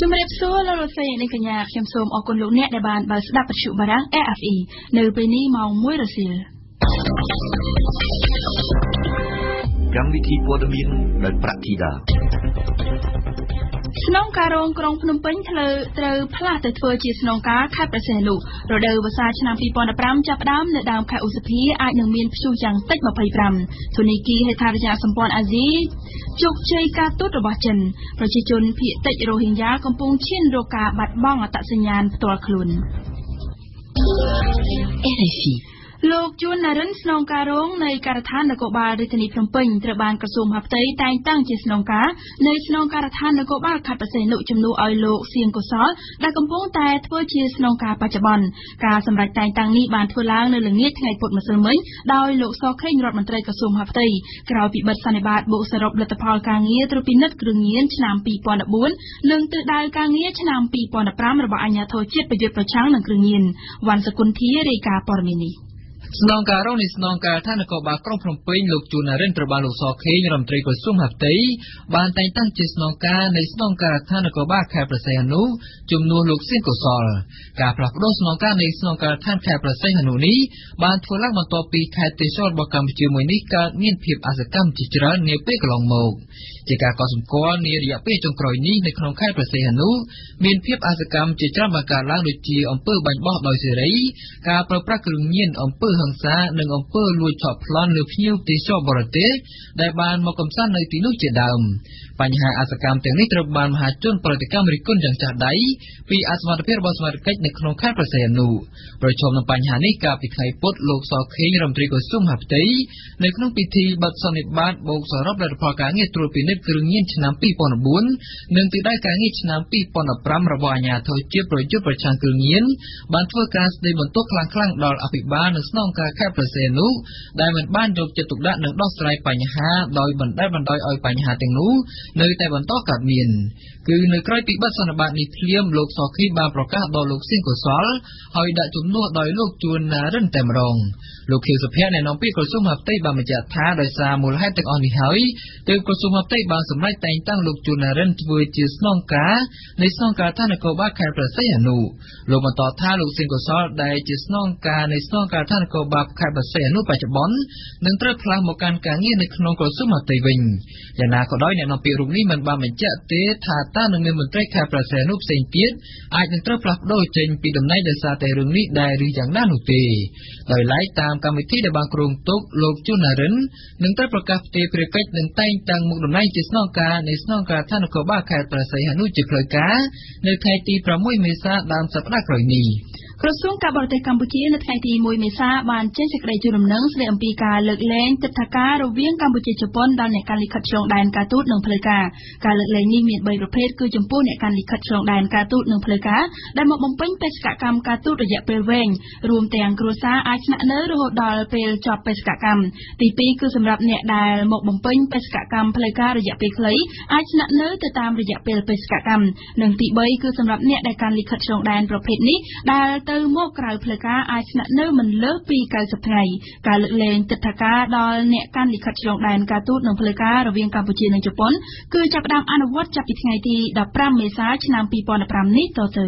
ជំរាបសួរលោកលោកស្រីនិងកញ្ញាខ្ញុំសូមអរគុណលោកអ្នកដែលបានបើកស្ដាប់វិទ្យុបារាំង AFE នៅពេលនេះម៉ោង 1 រសៀលកម្មវិធីព័ត៌មានដោយប្រាក់ធីតាស្នងការរងក្រុងភ្នំពេញត្រូវផ្លាស់ទៅធ្វើជាស្នងការខេត្តព្រះសីហនុរដូវវស្សាឆ្នាំ2015ចាប់ផ្ដើមនៅដើមខែឧសភាអាចនឹងមានព្យុះយ៉ាងតិច25ធនាគារហេដ្ឋារចនាសម្ព័ន្ធអាស៊ីជោគជ័យការទូតរបស់ចិនប្រជាជនភាគតិចរ៉ូហិញ៉ាកំពុងឈានរកការបាត់បង់អត្តសញ្ញាណផ្ទាល់ខ្លួន RFIលោកជួនណារិនស្នងការរងនៃការដ្ឋាននគរបាលរាជធានីភ្នំពេញត្រូវបានក្រសួងមហាផ្ទៃតែងតាំងជាស្នងការនៃស្នងការដ្ឋាននគរបាលខេត្តព្រះសីហនុជំនួសឲ្យលោកសៀងកុសលដែលកំពុងតែធ្វើជាស្នងការបច្ចុប្បន្នការសម្រេចតែងតាំងនេះបានធ្វើឡើងនៅល្ងាចថ្ងៃពុធម្សិលមិញដោយលោកសខេងរដ្ឋមន្ត្រីក្រសួងមហាផ្ទៃក្រោយពីបិទសន្និបាតបូកសរុបលទ្ធផលការងារត្រួតពិនិត្យគ្រឿងញៀនឆ្នាំ2014និងទិសដៅការងារឆ្នាំ2015របស់អាជ្ញាធរជាតិប្រយុទ្ធប្រឆាំងនឹងគ្រឿងញៀនវ៉ាន់សកុនធារាយការណ៍ព័ត៌មាននេះស្នងការរងនៃស្នងការឋាននគរបាលក្រុងភ្នំពេញលោកជួនណារិនត្រូវបានលោកសខេងរដ្ឋមន្ត្រីក្រសួងមហាផ្ទៃបានតែងតាំងជាស្នងការនៃស្នងការឋាននគរបាលខេត្តព្រះសីហនុជំនួសលោកសៀងកុសលការផ្លាស់ប្តូរស្នងការនៃស្នងការឋានខេត្តព្រះសីហនុនេះបានធ្វើឡើងបន្ទាប់ពីខេត្តទេសចររបស់កម្ពុជាមួយនេះកើតមានភាពអសកម្មជាច្រើននាពេលកន្លងមកជាការកត់សម្គាល់នារយៈពេលចុងក្រោយនេះនៅក្នុងខេត្តព្រះសីហនុមានភាពអសកម្មជាច្រើនបានកើតឡើងដូចជាអំពើបាញ់បោះដោយសេរីការប្រើប្រាស់គ្រឿងញៀនអំពើហិង្សានិងអំពើលួចឆក់ប្លន់លើភ្ញៀវទេសចរបរទេសដែលបានមកកំសាន្តនៅទីនោះជាដើមបញ្ហាអសកម្មទាំងនេះត្រូវបានមហាជនប្រតិកម្មរិះគន់យ៉ាងចាស់ដៃពីអសមត្ថភាពរបស់សមាជិកនៅក្នុងខេត្តព្រះសីហនុប្រឈមនឹងបញ្ហានេះកាលពីថ្ងៃពុធលោកសខេងរដ្ឋមន្ត្រីក្រសួងមហាផ្ទៃនៅក្នុងពិធីបិទសន្និបាតបូកសរុបលទ្ធផលការងារត្រួតពិនិត្យគ្រឿងញៀនឆ្នាំ2014និងទិសដៅការងារឆ្នាំ2015របស់អាជ្ញាធរជាតិប្រយុទ្ធប្រឆាំងគ្រឿងញៀនបានធ្វើការស្ដីបន្ទោសខ្លាំងៗដល់អភិបាលនិងស្នងការខេត្តព្រះសីហនុដែលមិនបានយកចិត្តទុកដាក់និងដោះស្រាយបញ្ហាដោយបណ្តែតបណ្តោយឲ្យបញ្ហាទាំងនោះនៅតែបន្តកើតមានគឺនៅក្រៅពីបិទសន្និបាតនេះភ្លាមលោកសខេងបានប្រកាសដល់លោកសៀងកុសលឲ្យដាក់ជំនួសដោយលោកជួនណារិនតែម្ដងលោកខៀវសុភ័ក្រអ្នកនាំពាក្យក្រសួងមហាផ្ទៃបានបញ្ជាក់ថាដោយសារមូលហេតុទាំងអស់នេះហើយទើបក្រសួងមហាផ្ទៃបានសម្រេចតែងតាំងលោកជួនណារិនធ្វើជាស្នងការនៃស្នងការឋាននគរបាលខេត្តព្រះសីហនុលោកបន្តថាលោកសៀងកុសលដែលជាស្នងការនៃស្នងការឋាននគរបាលខេត្តព្រះសីហនុបច្ចុប្បន្ននឹងត្រូវផ្លាស់មកកាន់ការងារនៅក្នុងក្រសួងមហាផ្ទៃវិញយ៉ាងណាក៏ដោយអ្នកនាំពាក្យរូបនេះមិនបានបញ្ជាក់ទេថាតើនឹងមានមន្ត្រីខេត្តព្រះសីហនុផ្សេងទៀតអាចនឹងត្រូវផ្លាស់ប្ដូរចេញពីតំណែងដោយសារតែរឿងនេះដែរឬយ៉ាងណានោះទេដោយឡែកតាមកម្មវិធីដែលបានគ្រោងទុកលោកជួនណារិននឹងត្រូវប្រកាសផ្ទេរភារកិច្ចនិងតែងតាំងមុខតំណែងជាស្នងការនៃស្នងការឋាននគរបាលខេត្តព្រះសីហនុជាផ្លូវការនៅថ្ងៃទី6មេសាដើមសប្តាហ៍ក្រោយនេះក្រសួងការបរទេសកម្ពុជានៅថ្ងៃទី1មេសាបានចេញសេចក្តីជូនដំណឹងស្តីអំពីការលើកលែងទិដ្ឋាការរវាងកម្ពុជាជប៉ុនដល់អ្នកកាន់លិខិតឆ្លងដែនការទូតនិងផ្លូវការការលើកលែងនេះមាន3ប្រភេទគឺចំពោះអ្នកកាន់លិខិតឆ្លងដែនការទូតនិងផ្លូវការដែលមកបំពេញបេសកកម្មការទូតរយៈពេលវែងរួមទាំងគ្រួសារអាចស្នាក់នៅរហូតដល់ពេលចប់បេសកកម្មទី2គឺសម្រាប់អ្នកដែលមកបំពេញបេសកកម្មផ្លូវការរយៈពេលខ្លីអាចស្នាក់នៅទៅតាមរយៈពេលបេសកកម្មនិងទី3គឺសម្រាប់អ្នកដែលកាន់លិខិតឆ្លងដែនប្រភេទនេះដែលទៅមកក្រៅផ្លូវការអាចស្នាក់នៅមិនលើសពី90ថ្ងៃការលើកលែងទិដ្ឋាការដល់អ្នកកាន់លិខិតឆ្លងដែនការទូតនិងផ្លូវការរវាងកម្ពុជានិងជប៉ុនគឺចាប់ផ្ដើមអនុវត្តចាប់ពីថ្ងៃទី15មេសាឆ្នាំ2015នេះតទៅ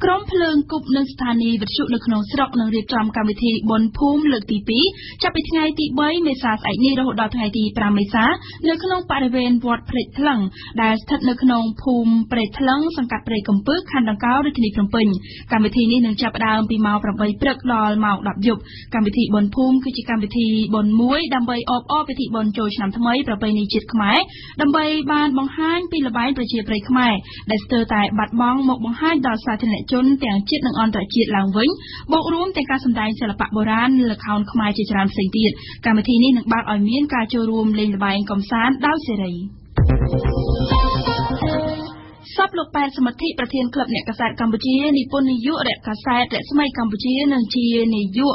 ក្រុមភ្លើងគប់និងស្ថានីយ៍វិទ្យុនៅក្នុងស្រុកនឹងរៀបចំកម្មវិធីបុណ្យភូមិលើកទី2ចាប់ពីថ្ងៃទី3មេសាស្អែកនេះរហូតដល់ថ្ងៃទី5មេសានៅក្នុងបរិវេណវត្តព្រែកថ្លឹងដែលស្ថិតនៅក្នុងភូមិព្រែកថ្លឹងសង្កាត់ព្រែកកំពឹសខណ្ឌដង្កោរាជធានីភ្នំពេញកម្មវិធីនេះនឹងចាប់ផ្ដើមពីម៉ោង8ព្រឹកដល់ម៉ោង10យប់កម្មវិធីបុណ្យភូមិគឺជាកម្មវិធីបុណ្យមួយដើម្បីអបអរពិធីបុណ្យចូលឆ្នាំថ្មីប្រពៃណីជាតិខ្មែរដើម្បីបានបង្ហាញពីល្បែងប្រជាប្រិយខ្មែរដែលស្ទើរតែបាត់បង់មកបង្ហាញដល់សាធារណជនទាំងជាតិនិងអន្តរជាតិឡើងវិញបូករួមទាំងការសម្ដែងសិល្បៈបុរាណល្ខោនខ្មែរជាច្រើនផ្សេងទៀតកម្មវិធីនេះនឹងបើកឲ្យមានការចូលរួមលេងល្បែងកម្សាន្តដោយសេរីសពលោកប៉ែនសមិទ្ធិប្រធានក្លឹបអ្នកកាសែតកម្ពុជានិពន្ធនាយករកាសែតរស្មីកម្ពុជានិងជានាយក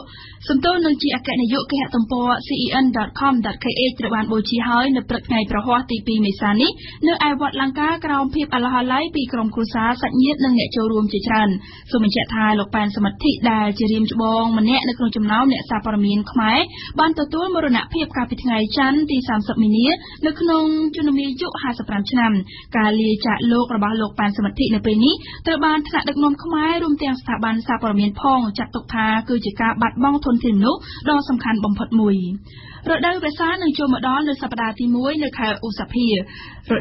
សំទោសនឹងជាអគ្គនាយកគេហទំព័រ cen.com.kh ត្រូវបានបូជាហើយនៅព្រឹកថ្ងៃប្រហ័សទី2មេសានេះនៅឯវត្តលង្កាក្រោមភាពអាឡោះអាល័យពីក្រុមគ្រួសារសាច់ញាតិនិងអ្នកចូលរួមជាច្រើនសូមបញ្ជាក់ថាលោកប៉ែនសមិទ្ធិដែលជារៀមច្បងម្នាក់នៅក្នុងចំណោមអ្នកសារព័ត៌មានខ្មែរបានទទួលមរណភាពកាលពីថ្ងៃច័ន្ទទី30មីនានៅក្នុងជំនុំអាយុ55ឆ្នាំការលាចាកលោករបស់ របស់លោកប៉ាន់សមិទ្ធិនៅពេលនេះត្រូវបានថ្នាក់ដឹកនាំខ្មែររួមទាំងស្ថាប័នសារព័ត៌មានផងចាត់ទុកថាគឺជាការបាត់បង់ធនធានមនុស្សដ៏សំខាន់បំផុតមួយរដូវវស្សានឹងចូលមកដល់នៅសប្តាហ៍ទី1នៅខែឧសភារ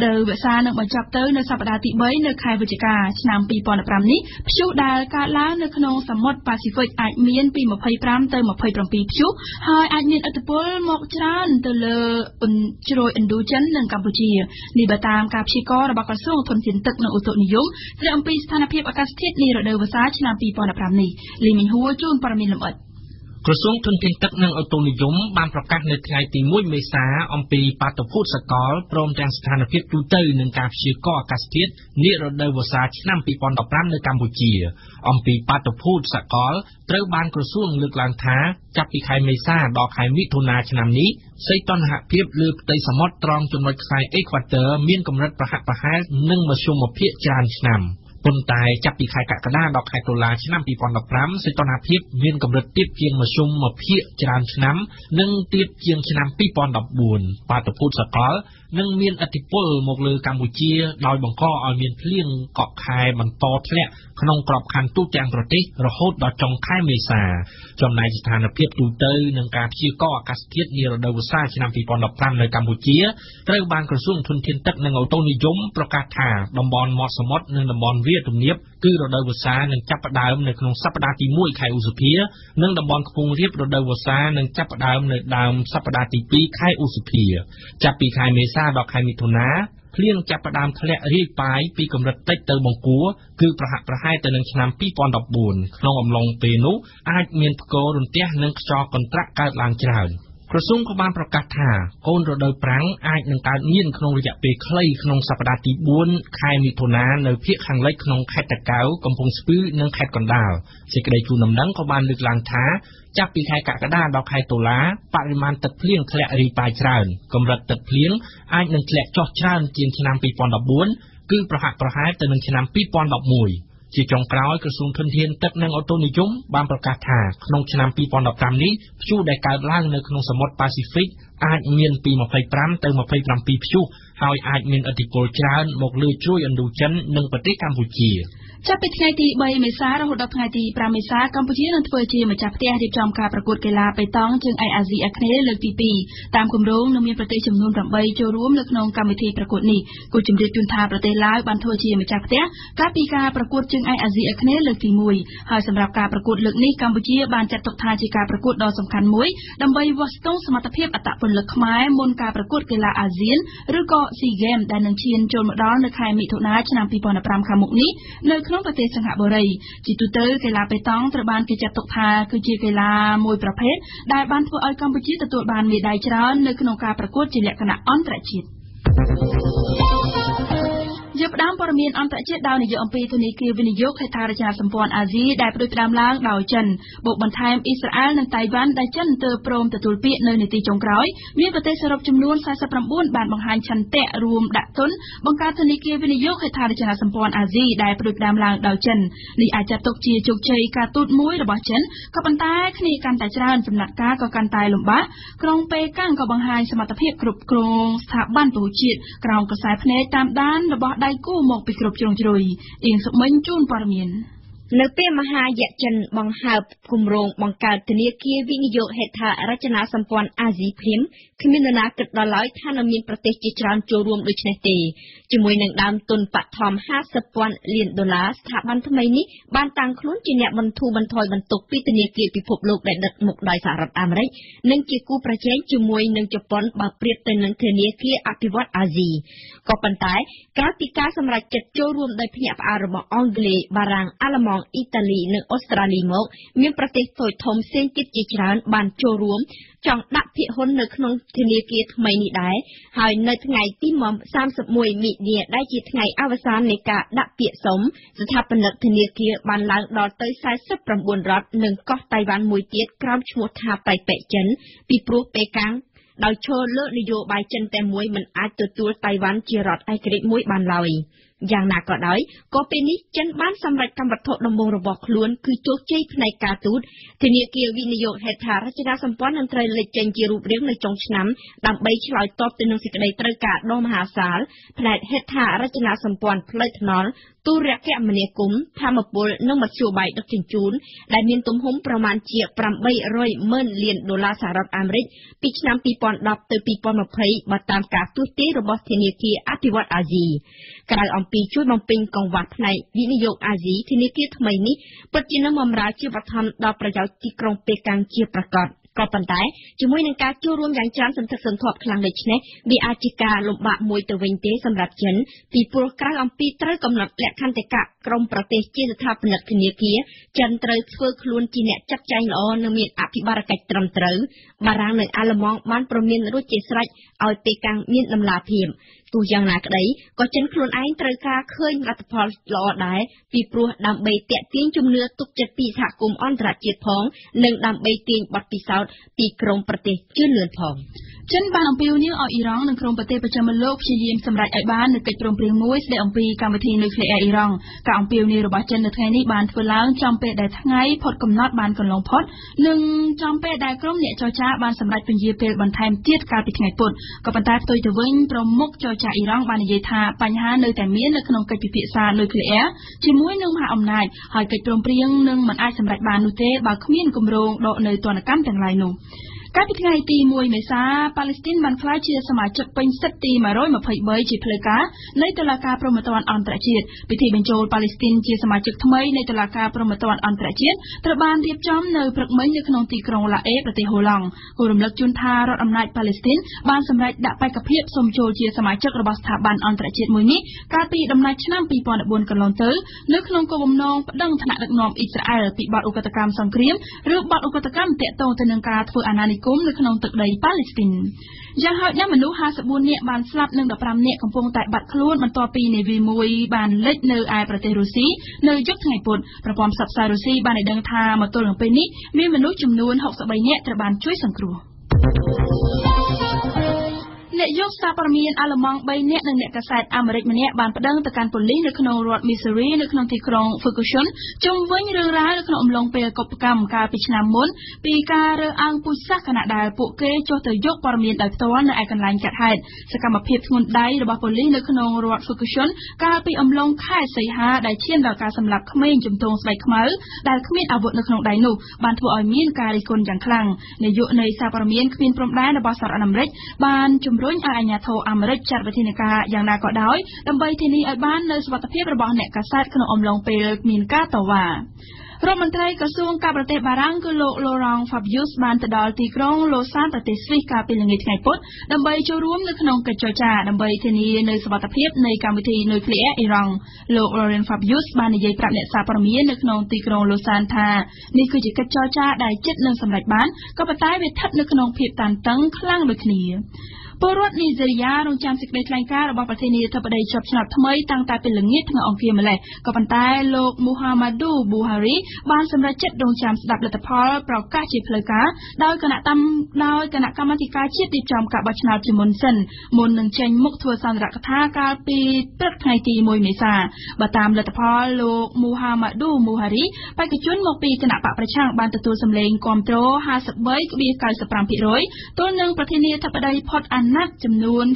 ដូវវស្សានឹងបញ្ចប់ទៅនៅសប្តាហ៍ទី3នៅខែវិច្ឆិកាឆ្នាំ2015នេះព្យុះដែលកើតឡើងនៅក្នុងសមុទ្រប៉ាស៊ីហ្វិកអាចមានពី25ទៅ27ព្យុះហើយអាចមានឥទ្ធិពលមកច្រើនទៅលើជ្រោយឥណ្ឌូចិននិងកម្ពុជានេះបើតាមការព្យាករណ៍របស់ក្រសួងធនធានទឹកនិងឧតុនិយមស្ដីអំពីស្ថានភាពអាកាសធាតុនារដូវវស្សាឆ្នាំ2015នេះលីមីងហួរជូនព័ត៌មានលម្អិតក្រសួងធនធានទឹកនិងឧតុនិយមបានប្រកាសនៅថ្ងៃទី1មេសាអំពីបាតុភូតសកលព្រមទាំងស្ថានភាពទូទៅនឹងការព្យាករណ៍អាកាសធាតុនារដូវវស្សាឆ្នាំ2015នៅកម្ពុជាអំពីបាតុភូតសកលត្រូវបានក្រសួងលើកឡើងថាចាប់ពីខែមេសាដល់ខែមិថុនាឆ្នាំនេះសីតុណ្ហភាពលើផ្ទៃសមុទ្រត្រង់ចំណុចខ្សែអេក្វាទ័រមានកម្រិតប្រហាក់ប្រហែលនឹងមធ្យមភាគច្រើនឆ្នាំប៉ុន្តែចាប់ពីខែកក្កដាដល់ខែតុលាឆ្នាំ2015សីតុណ្ហភាពមានកម្រិតទាបជាងមធ្យមភាគច្រើនឆ្នាំនិងទាបជាងឆ្នាំ2014បាតុភូតសកលនឹងមានឥទ្ធិពលមកលើកម្ពុជាដោយបង្កឲ្យមានភ្លៀងកក់ខែបន្តធ្លាក់ក្នុងក្របខ័ណ្ឌទូទាំងប្រទេសរហូតដល់ចុងខែមេសាចំណែកស្ថានភាពទូទៅនឹងការព្យាករណ៍អាកាសធាតុនារដូវវស្សាឆ្នាំ2015នៅកម្ពុជាត្រូវបានក្រសួងធនធានទឹកនិងឧតុនិយមប្រកាសថាតំបន់មាត់សមុទ្រនិងតំបន់វាលទំនាបគឺរដូវវស្សានឹងចាប់ផ្ដើមនៅក្នុងសប្តាហ៍ទី1ខែឧសភានិងតំបន់ខ្ពង់រាបរដូវវស្សានឹងចាប់ផ្ដើមនៅដើមសប្តាហ៍ទី2ខែឧសភាចាប់ពីខែមេសាដល់ខែមិថុនាភ្លៀងចាប់ផ្ដើមធ្លាក់រាយប៉ាយពីកម្រិតតិចទៅបង្គួរគឺប្រហាក់ប្រហែលទៅនឹងឆ្នាំ2014ក្នុងអំឡុងពេលនោះអាចមានផ្គររន្ទះនិងខ្យល់កន្ត្រាក់កើតឡើងច្រើនក្រសួងក៏បានប្រកាសថាកូនរដូវប្រាំងអាចនឹងកើតមានក្នុងរយៈពេលខ្លីក្នុងសប្តាហ៍ទី4ខែមិថុនានៅភាគខាងលិចក្នុងខេត្តតាកែវកំពង់ស្ពឺនិងខេត្តកណ្ដាលសេចក្តីជូនដំណឹងក៏បានលើកឡើងថាចាប់ពីខែកក្កដាដល់ខែតុលាបរិមាណទឹកភ្លៀងធ្លាក់រាយប៉ាយច្រើនកម្រិតទឹកភ្លៀងអាចនឹងធ្លាក់ចុះច្រើនជាងឆ្នាំ2014គឺប្រហាក់ប្រហែលទៅនឹងឆ្នាំ2011ជាចុងក្រោយក្រសួងធនធានទឹកនិងឧតុនិយមបានប្រកាសថាក្នុងឆ្នាំ2015នេះព្យុះដែលកើតឡើងនៅក្នុងសមុទ្រប៉ាស៊ីហ្វិកអាចមានពី25ទៅ27ព្យុះហើយអាចមានឥទ្ធិពលច្រើនមកលើជ្រោយឥណ្ឌូចិននិងប្រទេសកម្ពុជាចាប់ពីថ្ងៃទី3មេសារហូតដល់ថ្ងៃទី5មេសាកម្ពុជានឹងធ្វើជាម្ចាស់ផ្ទះរៀបចំការប្រកួតកីឡាប៉េតង់ជើងឯកអាស៊ីអាគ្នេយ៍លើកទី2តាមគម្រោងនឹងមានប្រទេសចំនួន8ចូលរួមនៅក្នុងកម្មវិធីប្រកួតនេះគូជម្រាបជូនថាប្រទេសឡាវបានធ្វើជាម្ចាស់ផ្ទះកាលពីការប្រកួតជើងឯកអាស៊ីអាគ្នេយ៍លើកទី1ហើយសម្រាប់ការប្រកួតលើកនេះកម្ពុជាបានចាត់ទុកថាជាការប្រកួតដ៏សំខាន់មួយដើម្បីវាស់ស្ទង់សមត្ថភាពអត្តពលិកខ្មែរមុនការប្រកួតកីឡាអាស៊ានឬក៏ SEA Games ដែលនឹងឈានចូលមកដល់នៅខែមិថុនាឆ្នាំ2015ខាងមុខនេះនៅក្នុងប្រទេសសិង្ហបុរីជាទូទៅកីឡាប៉េតង់ត្រូវបានគេចាត់ទុកថាគឺជាកីឡាមួយប្រភេទដែលបានធ្វើឲ្យកម្ពុជាទទួលបានមេដាយច្រើននៅក្នុងការប្រកួតជាលក្ខណៈអន្តរជាតិយកផ្ដើមព័ត៌មានអន្តរជាតិដោយនាយកអំពីធនាគារវិនិយោគហេដ្ឋារចនាសម្ព័ន្ធអាស៊ីដែលផ្ដួចផ្ដើមឡើងដោយចិនបូកបន្ថែមអ៊ីស្រាអែលនិងតៃវ៉ាន់ដែលចិនទើបព្រមទទួលពាក្យនៅនាទីចុងក្រោយមានប្រទេសសរុបចំនួន49បានបង្ហាញឆន្ទៈរួមដាក់ទុនបង្កើតធនាគារវិនិយោគហេដ្ឋារចនាសម្ព័ន្ធអាស៊ីដែលផ្ដួចផ្ដើមឡើងដោយចិននេះអាចចាត់ទុកជាជោគជ័យការទូតមួយរបស់ចិនក៏ប៉ុន្តែគ្នាកាន់តែច្រើនចំណាត់ការក៏កាន់តែលំបាកក្រុងប៉េកាំងក៏បង្ហាញសមត្ថភាពគ្រប់គ្រងស្ថាប័នពហុជាតិក្រោមខ្សែភ្នែកតាមដានរបស់ដៃគូមកពីគ្រប់ជ្រុងជ្រោយអៀងសុមិញជូនព័ត៌មាននៅពេលមហាយៈចិនបង្ហើបគម្រោងបង្កើតធនាគារវិនិយោគហេដ្ឋារចនាសម្ព័ន្ធអាស៊ីភ្លាមគ្មាននរណាគិតដល់ឡើយថានឹងមានប្រទេសជាច្រើនចូលរួមដូចនេះទេជាមួយនឹងដើមទុនបឋម$50,000 លានស្ថាប័នថ្មីនេះបានតាំងខ្លួនជាអ្នកបន្ធូរបន្ថយបន្ទុកពីធនាគារពិភពលោកដែលដឹកមុខដោយសហរដ្ឋអាមេរិកនិងជាគូប្រជែងជាមួយនឹងជប៉ុនបើប្រៀបទៅនឹងធនាគារអភិវឌ្ឍន៍អាស៊ីក៏ប៉ុន្តែក្រៅពីការសម្រេចចិត្តចូលរួមដោយភ្នាក់ផ្អើលរបស់អង់គ្លេសបារាំងអាល្លឺម៉ង់អ៊ីតាលីនិងអូស្ត្រាលីមកមានប្រទេសតូចធំផ្សេងទៀតជាច្រើនបានចូលរួមចង់ដាក់ភាគហ៊ុននៅក្នុងធនាគារថ្មីនេះដែរហើយនៅថ្ងៃទី31មិនិនាដែលជាថ្ងៃអវសាននៃការដាក់ពាក្យសុំស្ថាបនិកធនាគារបានឡើងដល់ទៅ49រដ្ឋនិងកោះតៃវ៉ាន់មួយទៀតក្រោមឈ្មោះថាប៉ៃប៉ែចិនពីព្រោះប៉េកាំងដោយឈលលើនយោបាយចិនតែមួយមិនអាចទទួលតៃវ៉ាន់ជារដ្ឋឯករាជ្យមួយបានឡើយ យ៉ាងណាក៏ដោយក៏ពេលនេះចិនបានសម្រេចកម្មវត្ថុដំបូងរបស់ខ្លួនគឺជោគជ័យផ្នែកការទូតធនាគារវិនិយោគហេដ្ឋារចនាសម្ព័ន្ធនឹងត្រូវលេចចេញជារូបរាងនៅចុងឆ្នាំដើម្បីឆ្លើយតបទៅនឹងសេចក្តីត្រូវការដ៏មហាសាលផ្នែកហេដ្ឋារចនាសម្ព័ន្ធផ្លូវថ្នល់ទូរគមនាគមន៍ធម្មពលនិងមធ្យោបាយដឹកជញ្ជូនដែលមានទំហំប្រមាណជា$800 ម៉ឺនលានសហរដ្ឋអាមេរិកពីឆ្នាំ2010ទៅ2020បើតាមការទស្សន៍ទាយរបស់ធនាគារអភិវឌ្ឍន៍អាស៊ីក្រៅអំពីជួយបំពេញកង្វះផ្នែកវិនិយោគអាស៊ីធនាគារថ្មីនេះពិតជានឹងបម្រើជាបឋមដល់ប្រយោជន៍ទីក្រុងប៉េកាំងជាប្រកបក៏ប៉ុន្តែជាមួយនឹងការចូលរួមយ៉ាងច្រើនសន្ធឹកសន្ធាប់ខ្លាំងដូចនេះវាអាចជាការលំបាកមួយទៅវិញទេសម្រាប់ចិនពីព្រោះក្រៅអំពីត្រូវកំណត់លក្ខន្តិកៈក្រមប្រទេសជាស្ថាបនិកធនាគារចិនត្រូវធ្វើខ្លួនជាអ្នកចាត់ចែងល្អនិងមានអភិបាលកិច្ចត្រឹមត្រូវបារាំងនិងអាល្លឺម៉ង់បានប្រមានរួចជាស្រេចឲ្យប៉េកាំងមានដំណាភាពទោះយ៉ាងណាក្តីក៏ចិនខ្លួនឯងត្រូវការឃើញលទ្ធផលល្អដែរពីព្រោះដើម្បីទាក់ទាញជំនឿទុកចិត្តពីសហគមន៍អន្តរជាតិផងនិងដើម្បីទាញបទពិសោធន៍ពីក្រមប្រទេសជឿនលឿនផងចិនបានអំពាវនាវឲ្យអ៊ីរ៉ង់និងក្រុមប្រទេសប្រចាំលោកព្យាយាមសម្រេចឲ្យបាននូវកិច្ចព្រមព្រៀងមួយស្តីអំពីកម្មវិធីនុយក្លេអ៊ែរអ៊ីរ៉ង់ការអំពាវនាវរបស់ចិននៅថ្ងៃនេះបានធ្វើឡើងចំពេលដែលថ្ងៃផុតកំណត់បានកន្លងផុតនិងចំពេលដែលក្រុមអ្នកចរចាបានសម្រេចពន្យាពេលបន្ថែមទៀតកាលពីថ្ងៃពុធក៏ប៉ុន្តែផ្ទុយទៅវិញប្រមុខចរចាអ៊ីរ៉ង់បាននិយាយថាបញ្ហានៅតែមាននៅក្នុងកិច្ចពិភាក្សានុយក្លេអ៊ែរជាមួយនឹងមហាអំណាចហើយកិច្ចព្រមព្រៀងនឹងមិនអាចសម្រេចបាននោះទេបើគ្មានគម្រោងដកនៅទណ្ឌកម្មទាំងឡាយនោះកាលពីថ្ងៃទី1មេសាប៉ាឡេស្ទីនបានក្លាយជាសមាជិកពេញសិទ្ធិទី123ជាផ្លូវការនៃតុលាការព្រហ្មទណ្ឌអន្តរជាតិពិធីបញ្ចូលប៉ាឡេស្ទីនជាសមាជិកថ្មីនៃតុលាការព្រហ្មទណ្ឌអន្តរជាតិត្រូវបានរៀបចំនៅព្រឹកមិញនៅក្នុងទីក្រុងឡាអេប្រទេសហូឡង់គូរំលឹកជូនថារដ្ឋអំណាចប៉ាឡេស្ទីនបានសម្រេចដាក់បេក្ខភាពសូមចូលជាសមាជិករបស់ស្ថាប័នអន្តរជាតិមួយនេះកាលពីដំណាច់ឆ្នាំ2014កន្លងទៅនៅក្នុងគោលបំណងប្តឹងថ្នាក់ដឹកនាំអ៊ីស្រាអែលពីបទឧក្រិដ្ឋកម្មសង្គ្រាមឬបទឧក្រិដ្ឋកម្មទាក់ទងទៅនឹងការធ្វើអាណានិគមនៅក្នុងទឹកដីប៉ាឡេស្ទីនយ៉ាងហោចណាស់មនុស្ស54នាក់បានស្លាប់និង15នាក់កំពុងតែបាត់ខ្លួនបន្ទាប់ពីនាវាមួយបានលិចនៅឯប្រទេសរុស្ស៊ីនៅយប់ថ្ងៃពុធប្រព័ន្ធផ្សព្វផ្សាយរុស្ស៊ីបានឲ្យដឹងថាមកទល់នឹងពេលនេះមានមនុស្សចំនួន63នាក់ត្រូវបានជួយសង្គ្រោះអ្នកយកសារព័ត៌មានអាល្លឺម៉ង់3នាក់និងអ្នកកាសែតអាមេរិកម្នាក់បានប្តឹងទៅកាន់ប៉ូលីសនៅក្នុងរដ្ឋ Missouri នៅក្នុងទីក្រុង Ferguson ជុំវិញរឿងរ៉ាវនៅក្នុងអំឡុងពេលកុបកម្មកាលពីឆ្នាំមុនពីការរើសអើងពូជសាសន៍ខណៈដែលពួកគេចុះទៅយកព័ត៌មានដោយផ្ទាល់នៅឯកន្លែងកើតហេតុសកម្មភាពធ្ងន់ដៃរបស់ប៉ូលីសនៅក្នុងរដ្ឋ Ferguson កាលពីអំឡុងខែសីហាដែលឈានដល់ការសម្លាប់ក្មេងជំទង់ស្បែកខ្មៅដែលគ្មានអាវុធនៅក្នុងដៃនោះបានធ្វើឲ្យមានការរិះគន់យ៉ាងខ្លាំងនាយកនៃសារព័ត៌មានគ្មានព្រំដែនរបស់សហរដ្ឋអាមេរិកបានជំរុញឲ្យអាជ្ញាធរអាមេរិកចាត់វិធានការយ៉ាងណាក៏ដោយដើម្បីធានាឲ្យបាននូវសុវត្ថិភាពរបស់អ្នកកាសែតក្នុងអំឡុងពេលមានការតវ៉ារដ្ឋមន្ត្រីក្រសួងការបរទេសបារាំងគឺលោក Laurent Fabius បានទៅដល់ទីក្រុងឡូសានប្រទេសស្វីសកាលពីល្ងាចថ្ងៃពុធដើម្បីចូលរួមនៅក្នុងកិច្ចចរចាដើម្បីធានានូវសុវត្ថិភាពនៃកម្មវិធីនុយក្លេអ៊ែរអ៊ីរ៉ង់លោក Laurent Fabius បាននិយាយប្រាប់អ្នកសារព័ត៌មាននៅក្នុងទីក្រុងឡូសានថានេះគឺជាកិច្ចចរចាដែលជិតនឹងសម្រេចបានក៏ប៉ុន្តែវាស្ថិតនៅក្នុងភាពតានតឹងខ្លាំងដូចគ្នាពលរដ្ឋនីហ្សេរីយ៉ារងចាំសេចក្តីថ្លែងការណ៍របស់ប្រធានាធិបតីជាប់ឆ្នោតថ្មីតាំងតែពីល្ងាចថ្ងៃអង្គារម្លេះក៏ប៉ុន្តែលោក Muhammadu Buhari បានសម្រេចចិត្តរងចាំស្ដាប់លទ្ធផលប្រកាសជាផ្លូវការដោយគណៈកម្មាធិការជាតិរៀបចំការបោះឆ្នោតជាមុនសិនមុននឹងចេញមុខធ្វើសន្ទរកថាកាលពីព្រឹកថ្ងៃទី1មេសាបើតាមលទ្ធផលលោក Muhammadu Buhari បេក្ខជនមកពីគណៈបកប្រឆាំងបានទទួលសម្លេងគាំទ្រ 53.95% ទល់នឹងប្រធានាធិបតីផុតណាត់ចំនួន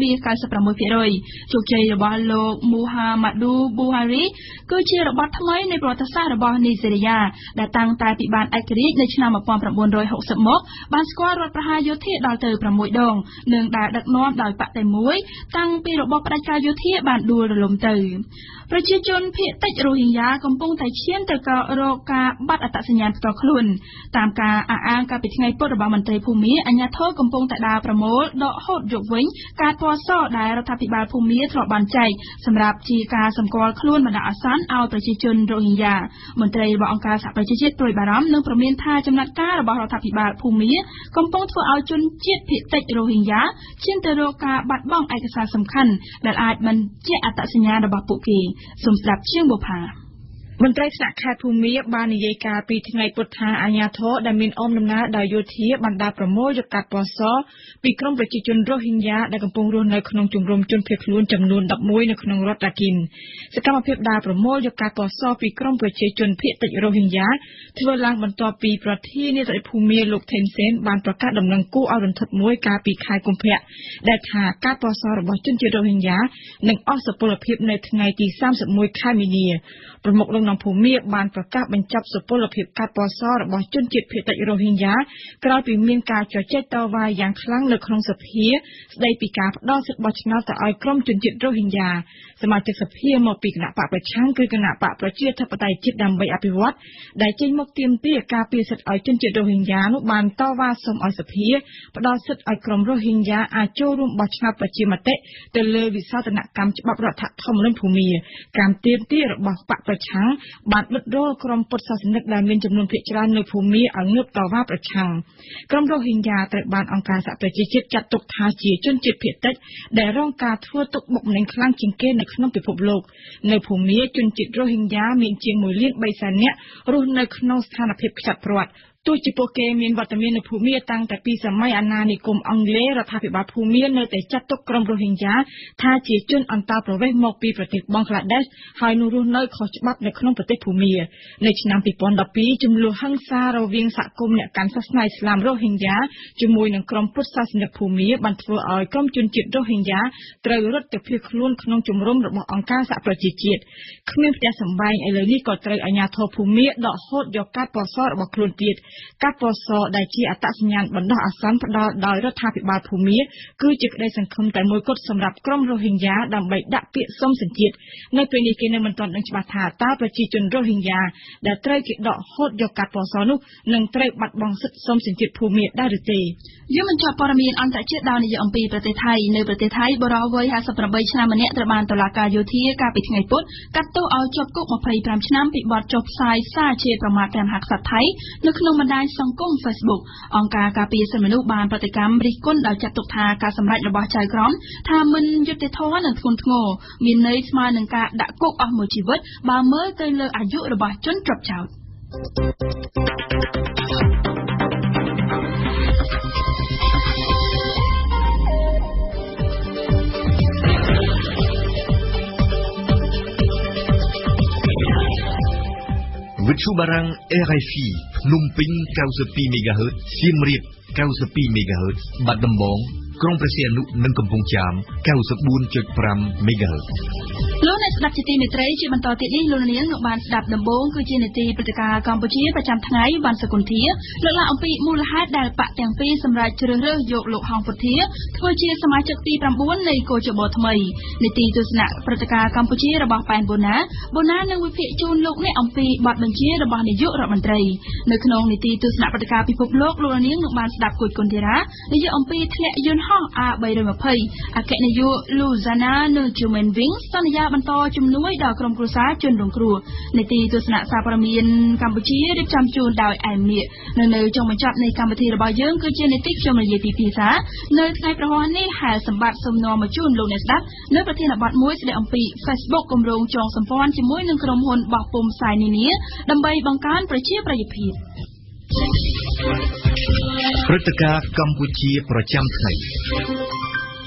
44.96% ជោគជ័យរបស់លោក Muhammadu Buhari គឺជារបត់ថ្មីនៃប្រវត្តិសាស្ត្ររបស់នីហ្សេរីយ៉ាដែលតាំងតែពីបានឯករាជ្យនៅឆ្នាំ1960មកបានស្គាល់រដ្ឋប្រហារយោធាដល់ទៅ6ដងនិងដែលដឹកនាំដោយបកតែមួយតាំងពីរបបផ្ដាច់ការយោធាបានដួលរលំទៅប្រជាជនភាគតិចរ៉ូហីញ៉ាកំពុងតែឈានទៅរកការបាត់អត្តសញ្ញាណផ្ទាល់ខ្លួនតាមការអះអាងកាលពីថ្ងៃពុធរបស់មន្ត្រីភូមិអាជ្ញាធរកំពុងតែដើរប្រមូលដកហូតយកវិញការពណ៌សដែលរដ្ឋាភិបាលភូមិធ្លាប់បានចែកសម្រាប់ជាការសម្គាល់ខ្លួនបណ្ដោះអាសន្នឲ្យប្រជាជនរ៉ូហីញ៉ាមន្ត្រីរបស់អង្គការសហប្រជាជាតិព្រួយបារម្ភនិងព្រមានថាចំណាត់ការរបស់រដ្ឋាភិបាលភូមិកំពុងធ្វើឲ្យជនជាតិភាគតិចរ៉ូហីញ៉ាឈានទៅរកការបាត់បង់ឯកសារសំខាន់ដែលអាចបញ្ជាក់អត្តសញ្ញាណរបស់ពួកគេសូមស្ដាប់ជាងបុប្ផា មន្ត្រីថ្នាក់ខេត្តភូមាបាននិយាយការពីថ្ងៃពុធថាអាជ្ញាធរដែលមានអមដំណើរដោយយោធាបានដាក់ប្រមូលយកកាត់ពណ៌សពីក្រុមប្រជាជនរ៉ូហីញ៉ាដែលកំពុងរស់នៅក្នុងជំរំជនភៀសខ្លួនចំនួន11នៅក្នុងរដ្ឋរាគីនសកម្មភាពដាក់ប្រមូលយកកាត់ពណ៌សពីក្រុមប្រជាជនភៀសតិចរ៉ូហីញ៉ាធ្វើឡើងបន្ទាប់ពីប្រធានាធិបតីភូមាលោកថេនសេនបានប្រកាសដំណឹងគួរឲ្យរន្ធត់មួយកាលពីខែកុម្ភៈដែលថាកាត់ពណ៌សរបស់ជនជាតិរ៉ូហីញ៉ានឹងអស់សុពលភាពនៅថ្ងៃទី31ខែមីនាប្រមុខលោកនាំភូមាបានប្រកាសបញ្ចប់សុពលភាពកាត់ពណ៌សរបស់ជនជាតិភៀសតិចរ៉ូហីញ៉ាក្រោយពីមានការជជែកតវ៉ាយ៉ាងខ្លាំងនៅក្នុងសភាស្ដីពីការផ្ដល់សិទ្ធិបោះឆ្នោតទៅឲ្យក្រុមជនជាតិរ៉ូហីញ៉ាសមាជិកសភាមកពីគណៈបកប្រឆាំងគឺគណៈបកប្រជាធិបតេយ្យជាតិដើម្បីអភិវឌ្ឍដែលចេញមកទាមទារការពារសិទ្ធិឲ្យជនជាតិរ៉ូហីញ៉ានោះបានតវ៉ាសុំឲ្យសភាផ្ដល់សិទ្ធិឲ្យក្រុមរ៉ូហីញ៉ាអាចចូលរួមបោះឆ្នោតប្រជាមតិទៅលើវិសោធនកម្មច្បាប់រដ្ឋធម្មនុញ្ញភូមាការទាមទាររបស់បកប្រឆាំងបានបិទរោលក្រុមពុទ្ធសាសនិកដែលមានចំនួនភាគច្រើននៅភូមាឲ្យងើបតវ៉ាប្រឆាំងក្រុមរ៉ូហីញ៉ាត្រូវបានអង្គការសហប្រជាជាតិចាត់ទុកថាជាជនជាតិភាគតិចដែលរងការធ្វើទុកបុកម្នេញខ្លាំងជាងគេនៅក្នុងពិភពលោកនៅភូមាជនជាតិរ៉ូហីញ៉ាមានជាង1.3 លាននាក់រស់នៅក្នុងស្ថានភាពខ្ចាត់ព្រាត់ទោះជាពួកគេមានវត្តមាននៅភូមាតាំងតែពីសម័យអាណានិគមអង់គ្លេសរដ្ឋាភិបាលភូមានៅតែចាត់ទុកក្រុមរ៉ូហីញ៉ាថាជាជនអន្តោប្រវេសន៍មកពីប្រទេសបង់ក្លាដេសហើយនោះរស់នៅខុសច្បាប់នៅក្នុងប្រទេសភូមានៅឆ្នាំ2012ចំនួនហិង្សារវាងសហគមន៍អ្នកកាន់សាសនាអ៊ីស្លាមរ៉ូហីញ៉ាជាមួយនឹងក្រុមពុទ្ធសាសនិកភូមាបានធ្វើឲ្យក្រុមជនជាតិរ៉ូហីញ៉ាត្រូវរត់ទៅភៀសខ្លួនក្នុងជំរំរបស់អង្គការសហប្រជាជាតិគ្មានផ្ទះសម្បែងឥឡូវនេះក៏ត្រូវអាជ្ញាធរភូមាដកហូតយកកាត់ពណ៌សរបស់ខ្លួនទៀតកាត់ពណ៌សដែលជាអត្តសញ្ញាណបណ្ដោះអាសន្នផ្ដល់ដោយរដ្ឋាភិបាលភូមាគឺជាក្តីសង្ឃឹមតែមួយគត់សម្រាប់ក្រុមរ៉ូហីញ៉ាដើម្បីដាក់ពាក្យសុំសញ្ជាតិនៅពេលនេះគេនៅមិនទាន់ដឹងច្បាស់ថាតើប្រជាជនរ៉ូហីញ៉ាដែលត្រូវគេដកហូតយកកាត់ពណ៌សនោះនឹងត្រូវបាត់បង់សិទ្ធិសុំសញ្ជាតិភូមាដែរឬទេយើងបញ្ចប់ព័ត៌មានអន្តរជាតិដោយនិយាយអំពីប្រទេសថៃនៅប្រទេសថៃបុរសវ័យ58ឆ្នាំម្នាក់ត្រូវបានតុលាការយោធាកាលពីថ្ងៃពុធកាត់ទោសឲ្យជាប់គុក25ឆ្នាំពីបទចុះផ្សាយសារជាប្រមាថព្រះមហាក្សត្រថៃនៅក្នុងបណ្ដាញសង្គម Facebook អង្គការការពារសិទ្ធិមនុស្សបានប្រតិកម្មរិះគន់ដោយចាត់ទុកថាការសម្រេចរបស់ចៅក្រមថាមិនយុត្តិធម៌និងធ្ងន់ធ្ងរមានន័យស្មើនឹងការដាក់គុកអស់មួយជីវិតបើមើលទៅលើអាយុរបស់ជនជាប់ចោទវិទ្យុបារាំង RFI ភ្នំពេញ 92 MHz សៀមរាប 92 MHz បាត់ដំបងក្រុងព្រះសីហនុនិងកំពង់ចាម 94.5 MHz លោកអ្នកស្ដាប់ជាទីមេត្រីជាបន្តទៀតនេះលោកនាងនឹងបានស្ដាប់ដំបូងគឺជានីតិព្រឹត្តិការណ៍កម្ពុជាប្រចាំថ្ងៃវ៉ាន់សកុនធាលើកឡើងអំពីមូលហេតុដែលបកទាំងពីរសម្រាប់ជ្រើសរើសយកលោកហងពុធាធ្វើជាសមាជិកទី9នៃកោជបថ្មីនីតិទស្សនៈព្រឹត្តិការណ៍កម្ពុជារបស់ប៉ែនបូណានឹងវិភាគជូនលោកអ្នកអំពីបទបញ្ជារបស់នាយករដ្ឋមន្ត្រីនៅក្នុងនីតិទស្សនៈព្រឹត្តិការណ៍ពិភពលោកលោកនាងនឹងបានស្ដាប់គូចគុនធីរ៉ានិយាយអំពីធ្លាក់យន្តហោះ A320 អគ្គនាយកលូហ្សាណានិងជូមែនវីងសន្យាបន្តជំនួយដល់ក្រុមគ្រួសារជនរងគ្រោះនីតិទស្សនៈសារព័ត៌មានកម្ពុជារៀបចំជូនដោយអែមមៀកនៅចុងបញ្ចប់នៃកម្មវិធីរបស់យើងគឺជានីតិខ្ញុំនិយាយពីភាសានៅថ្ងៃប្រហ័សនេះហែសម្បត្តិសូមនាំមកជូនលោកអ្នកស្ដាប់នៅប្រធានបទមួយស្ដីអំពី Facebook គម្រោងចងសម្ព័ន្ធជាមួយនឹងក្រុមហ៊ុនបោះពុម្ពផ្សាយនានាដើម្បីបង្កើនប្រជាប្រិយភាពព្រឹត្តិការណ៍កម្ពុជាប្រចាំថ្ងៃ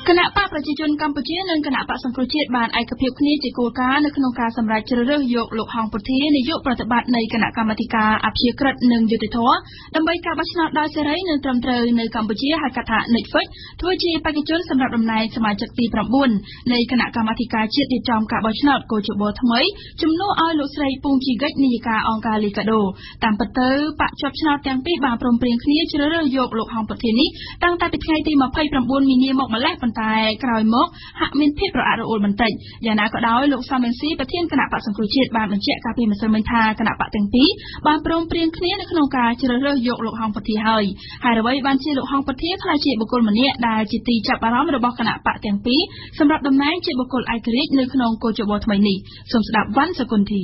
គណៈបកប្រជាជនកម្ពុជានិងគណៈបកសង្គ្រោះជាតិបានឯកភាពគ្នាជាគោលការណ៍នៅក្នុងការសម្រេចជ្រើសរើសយកលោកហងពុធានាយកប្រតិបត្តិនៃគណៈកម្មាធិការអព្យាក្រឹតនិងយុត្តិធម៌ដើម្បីការបោះឆ្នោតដោយសេរីនិងត្រឹមត្រូវនៅកម្ពុជាហៅកាត់ថា NICFIC ធ្វើជាបេក្ខជនសម្រាប់តំណែងសមាជិកទី9នៃគណៈកម្មាធិការជាតិរៀបចំការបោះឆ្នោតកោជបថ្មីជំនួសឲ្យលោកស្រីពងជីហ្គិចនាយិកាអង្គការលីកាដូតាមពិតទៅបកជាប់ឆ្នោតទាំងពីរបានព្រមព្រៀងគ្នាជ្រើសរើសយកលោកហងពុធានេះតាំងតែពីថ្ងៃទី29មីនាមកម្លេះតែក្រោយមកហាក់មានភាពរអាក់រអួលបន្តិចយ៉ាងណាក៏ដោយលោកសំរងស៊ីប្រធានគណៈបក្សសង្គ្រោះជាតិបានបញ្ជាក់កាលពីម្សិលមិញថាគណៈបកទាំងពីរបានព្រមព្រៀងគ្នានៅក្នុងការជ្រើសរើសយកលោកហងពុធាហើយអ្វីបានជាលោកហងពុធាក្លាយជាបុគ្គលម្នាក់ដែលជាទីចាប់អារម្មណ៍របស់គណៈបកទាំងពីរសម្រាប់តំណែងជាបុគ្គលឯករាជ្យនៅក្នុងកោជបថ្មីនេះសូមស្ដាប់វ៉ាន់សកុនធា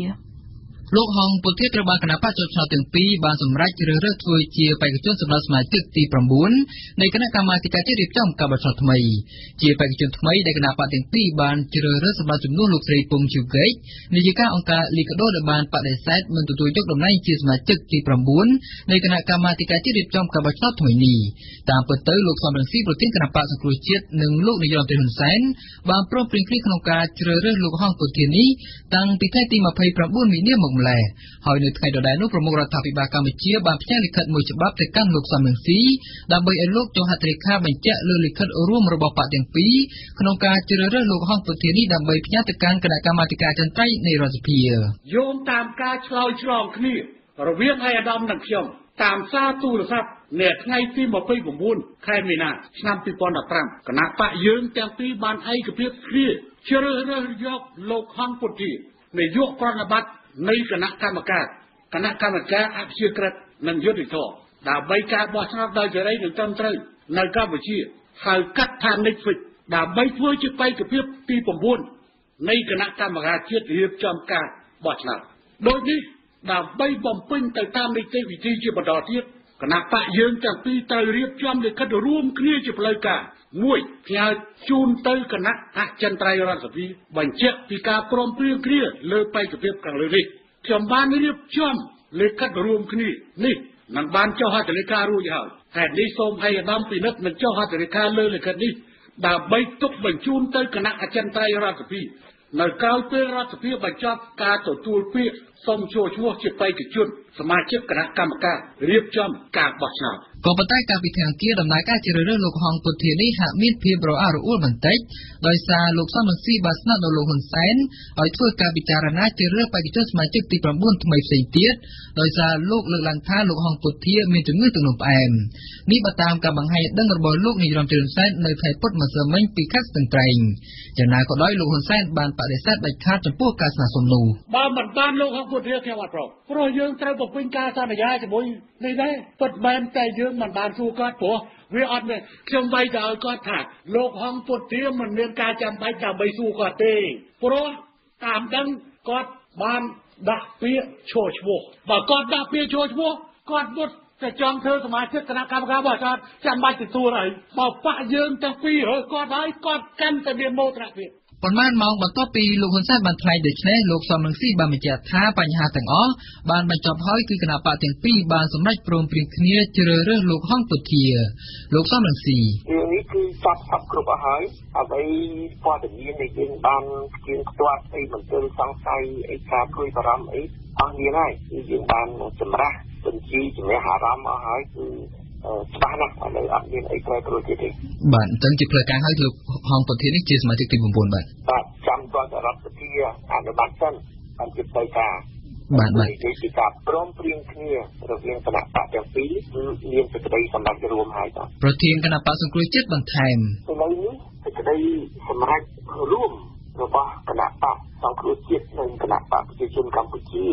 លោកហងពុធាត្រូវបានគណៈបកជាប់ឆ្នោតទាំងពីរបានសម្រេចជ្រើសរើសធ្វើជាបេក្ខជនសម្រាប់សមាជិកទី9នៃគណៈកម្មាធិការជាតិរៀបចំការបោះឆ្នោតថ្មីជាបេក្ខជនថ្មីដែលគណៈបកទាំងពីរបានជ្រើសរើសសម្រាប់ជំនួសលោកស្រីពងជូកេកនាយិកាអង្គការលីកាដូដែលបានបដិសេធមិនទទួលយកតំណែងជាសមាជិកទី9នៃគណៈកម្មាធិការជាតិរៀបចំការបោះឆ្នោតថ្មីនេះតាមពិតទៅលោកសំរងស៊ីប្រធានគណៈបកសង្គ្រោះជាតិនិងលោកនាយរដ្ឋមន្ត្រីហ៊ុនសែនបានព្រមព្រៀងគ្នាក្នុងការជ្រើសរើសលោកហងពុធានេះតាំងពីថ្ងៃទី29មីនាមកម្ល៉េះហើយនៅថ្ងៃដដែលនោះប្រមុខរដ្ឋាភិបាលកម្ពុជាបានផ្ញើលិខិតមួយច្បាប់ទៅកាន់លោកសំរងស៊ីដើម្បីឲ្យលោកចុះហត្ថលេខាបញ្ជាក់លើលិខិតរួមរបស់បកទាំងពីរក្នុងការជ្រើសរើសលោកហងពុធានេះដើម្បីផ្ញើទៅកាន់គណៈកម្មាធិការចន្ទ្រៃនៃរដ្ឋសភាយោងតាមការឆ្លើយឆ្លងគ្នារវាងឯកឧត្តមនិងខ្ញុំតាមសារទូរស័ព្ទនៅថ្ងៃទី29ខែមីនាឆ្នាំ2015គណៈបកយើងទាំងពីរបានឯកភាពគ្នាជ្រើសរើសយកលោកហងពុធានាយកប្រណិប័តនៃគណៈកម្មការអភិជាក្រិតនិងយុត្តិធម៌ដើម្បីការបោះឆ្នោតដោយសេរីនិងត្រឹមត្រូវនៅកម្ពុជាហៅកាត់ថា NICFIC ដើម្បីធ្វើជាបេក្ខភាពទី9នៃគណៈកម្មការជាតិរៀបចំការបោះឆ្នោតដូចនេះដើម្បីបំពេញទៅតាមនីតិវិធីជាបន្តទៀតគណៈបកយើងទាំងពីរត្រូវរៀបចំលិខិតរួមគ្នាជាផ្លូវការមួយផ្ញើជូនទៅគណៈអចិន្ត្រៃយ៍រដ្ឋសភាបញ្ជាក់ពីការព្រមព្រៀងគ្នាលើបេក្ខភាពខាងលើនេះខ្ញុំបានរៀបចំលិខិតរួមគ្នានេះនឹងបានចុះហត្ថលេខារួចហើយហេតុនេះសូមឲ្យឧត្តមពិនិត្យនិងចុះហត្ថលេខាលើលិខិតនេះដើម្បីទុកបញ្ជូនទៅគណៈអចិន្ត្រៃយ៍រដ្ឋសភានៅក្រៅពេលរដ្ឋសភាបញ្ចប់ការទទួលពាក្យសូមចូលឈ្មោះជាបេក្ខជនសមាជិកគណៈកម្មការរៀបចំការបោះឆ្នោតក៏ប៉ុន្តែកាលពីថ្ងៃអង្គារដំណើរការជ្រើសរើសលោកហងពុធានេះហាក់មានភាពរអាក់រអួលបន្តិចដោយសារលោកសំរងស៊ីបានស្នើដល់លោកហ៊ុនសែនឲ្យធ្វើការពិចារណាជ្រើសរើសបេក្ខជនសមាជិកទី9ថ្មីផ្សេងទៀតដោយសារលោកលើកឡើងថាលោកហងពុធាមានជំងឺទឹកនោមផ្អែមនេះបើតាមការបង្ហាញដឹងរបស់លោកនាយរដ្ឋមន្ត្រីហ៊ុនសែននៅថ្ងៃពុធម្សិលមិញពីខេត្តស្ទឹងត្រែងយ៉ាងណាក៏ដោយលោកហ៊ុនសែនបានបដិសេធដាច់ខាតចំពោះការស្នើសុំនោះបើមិនបានលោកហងពុធាខ្ញុំអត់ព្រោះយើងត្រូវបំពេញការសន្យាជាមួយនេះដែរពិតមែនតែយើងមិនបានសួរគាត់ព្រោះវាអត់មានខ្ញុំបីទៅឲ្យគាត់ថាលោកហងពុធាមិនមានការចាំបាច់ដើម្បីសួរគាត់ទេព្រោះតាមដឹងគាត់បានដាក់ពាក្យចូលឈ្មោះបើគាត់ដាក់ពាក្យចូលឈ្មោះគាត់មុតតែចង់ធ្វើសមាជិកគណៈកម្មការបោះឆ្នោតចាំបាច់ទទួលហើយបើបាក់យើងទាំងពីរហើយគាត់ហើយគាត់កាន់តែមានមោទនភាពប៉ុន្មានម៉ោងបន្ទាប់ពីលោកហ៊ុនសែនបានថ្លែងដូច្នេះលោកសំរងស៊ីបានបញ្ជាក់ថាបញ្ហាទាំងអស់បានបញ្ចប់ហើយគឺគណៈបកទាំងពីរបានសម្រេចព្រមព្រៀងគ្នាជ្រើសរើសលោកហងពុធាលោកសំរងស៊ីរឿងនេះគឺចាប់គ្រប់អស់ហើយអ្វីព័ត៌មានដែលយើងបានជឿខ្ទាត់អីមិនទើបសង្ស័យអីការព្រួយបារម្ភអីអស់មានហើយគឺយើងបានចម្រាស់បញ្ជីជំនះអារម្មណ៍អស់ហើយគឺច្បាស់ណាស់ឥឡូវអត់មានអីប្រែប្រួលទៀតទេបាទអញ្ចឹងជាផ្លូវការឲ្យលោកហងពុធានេះជាសមាជិកទី9បាទចាំតររដ្ឋសភាអនុប័ណ្ណសិនបានជាផ្លូវការបាទពីការព្រមព្រៀងគ្នារវាងគណៈបកទាំងពីរគឺមានសេចក្តីសម្រេចរួមហើយបាទប្រធានគណៈបកសង្គ្រោះជាតិបន្ថែមឥឡូវនេះសេចក្តីសម្រេចរួមរបស់គណៈបកសង្គ្រោះជាតិនិងគណៈបកប្រជាជនកម្ពុជា